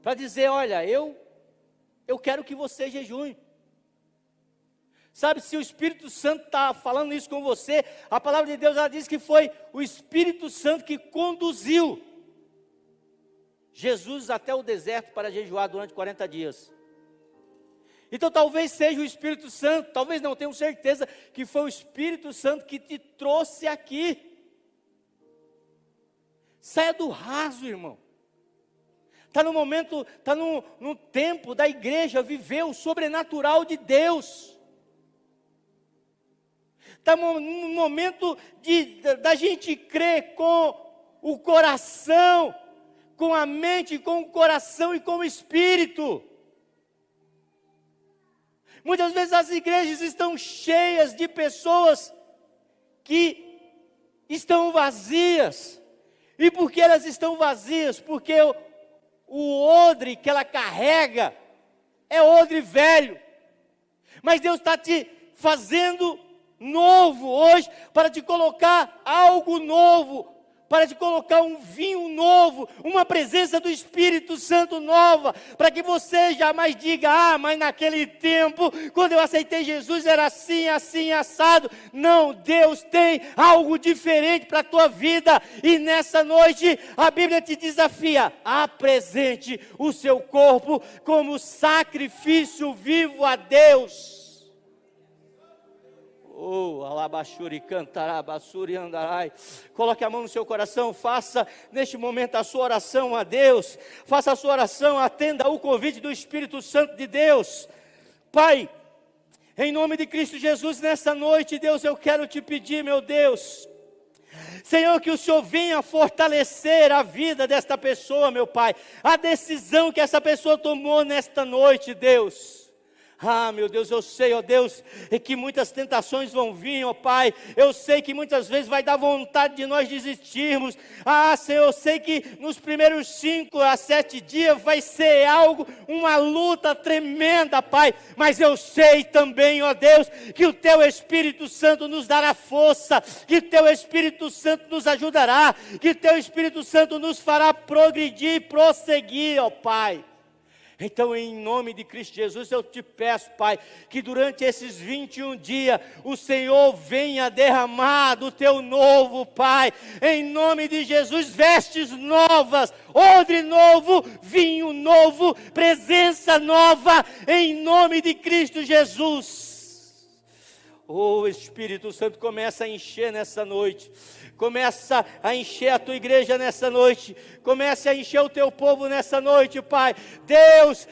Para dizer, olha, eu quero que você jejue. Sabe, se o Espírito Santo está falando isso com você, a palavra de Deus, ela diz que foi o Espírito Santo que conduziu Jesus até o deserto para jejuar durante 40 dias. Então talvez seja o Espírito Santo, talvez não, tenho certeza que foi o Espírito Santo que te trouxe aqui. Saia do raso, irmão. Está no momento, está no tempo da igreja viver o sobrenatural de Deus. Está no momento da gente crer com o coração, com a mente, com o coração e com o espírito. Muitas vezes as igrejas estão cheias de pessoas que estão vazias. E por que elas estão vazias? Porque o odre que ela carrega é odre velho. Mas Deus está te fazendo novo hoje, para te colocar algo novo, para te colocar um vinho novo, uma presença do Espírito Santo nova, para que você jamais diga, mas naquele tempo, quando eu aceitei Jesus, era assim, assim, assado. Não, Deus tem algo diferente para a tua vida, e nessa noite, a Bíblia te desafia, apresente o seu corpo como sacrifício vivo a Deus. Oh, alabashuri cantará, basuri andarai. Coloque a mão no seu coração, faça neste momento a sua oração a Deus. Faça a sua oração, atenda o convite do Espírito Santo de Deus. Pai, em nome de Cristo Jesus, nessa noite, Deus, eu quero te pedir, meu Deus, Senhor, que o Senhor venha fortalecer a vida desta pessoa, meu Pai, a decisão que essa pessoa tomou nesta noite, Deus. Meu Deus, eu sei, ó Deus, que muitas tentações vão vir, ó Pai. Eu sei que muitas vezes vai dar vontade de nós desistirmos. Senhor, eu sei que nos primeiros 5 a 7 dias vai ser algo, uma luta tremenda, Pai. Mas eu sei também, ó Deus, que o Teu Espírito Santo nos dará força, que o Teu Espírito Santo nos ajudará, que o Teu Espírito Santo nos fará progredir e prosseguir, ó Pai. Então, em nome de Cristo Jesus, eu te peço, Pai, que durante esses 21 dias, o Senhor venha derramar do Teu novo, Pai, em nome de Jesus, vestes novas, odre novo, vinho novo, presença nova, em nome de Cristo Jesus. Oh, Espírito Santo, começa a encher nessa noite. Começa a encher a tua igreja nessa noite. Comece a encher o teu povo nessa noite, Pai. Deus,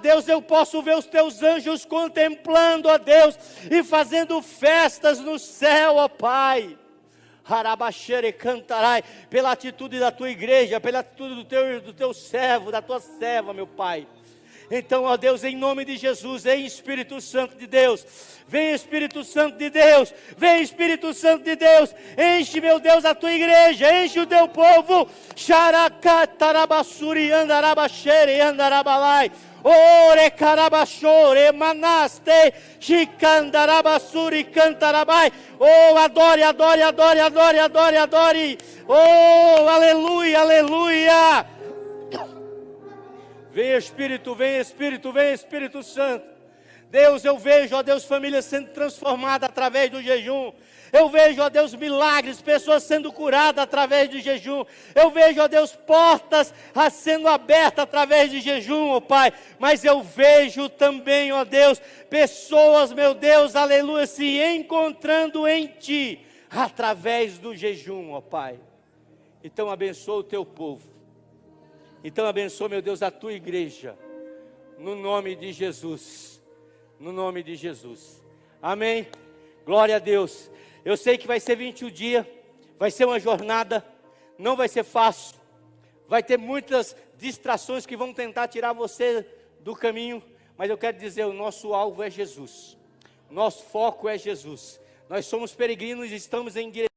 Deus, eu posso ver os teus anjos contemplando, ó Deus, e fazendo festas no céu, ó Pai. Harabaxere cantarai, pela atitude da tua igreja, pela atitude do teu servo, da tua serva, meu Pai. Então, ó Deus, em nome de Jesus, vem Espírito Santo de Deus, vem Espírito Santo de Deus, vem Espírito Santo de Deus, enche, meu Deus, a tua igreja, enche o teu povo, xaracatarabassuri andarabaxere andarabalai, ore carabachore manaste, xicandarabassuri cantarabai, oh, adore, adore, adore, adore, adore, adore, oh, aleluia, aleluia. Vem Espírito, vem Espírito, vem Espírito Santo. Deus, eu vejo, ó Deus, famílias sendo transformadas através do jejum. Eu vejo, ó Deus, milagres, pessoas sendo curadas através do jejum. Eu vejo, ó Deus, portas sendo abertas através de jejum, ó Pai. Mas eu vejo também, ó Deus, pessoas, meu Deus, aleluia, se encontrando em Ti através do jejum, ó Pai. Então abençoa o Teu povo. Então abençoa, meu Deus, a Tua igreja. No nome de Jesus. No nome de Jesus. Amém. Glória a Deus. Eu sei que vai ser 21 dias. Vai ser uma jornada. Não vai ser fácil. Vai ter muitas distrações que vão tentar tirar você do caminho. Mas eu quero dizer, o nosso alvo é Jesus. Nosso foco é Jesus. Nós somos peregrinos e estamos em direção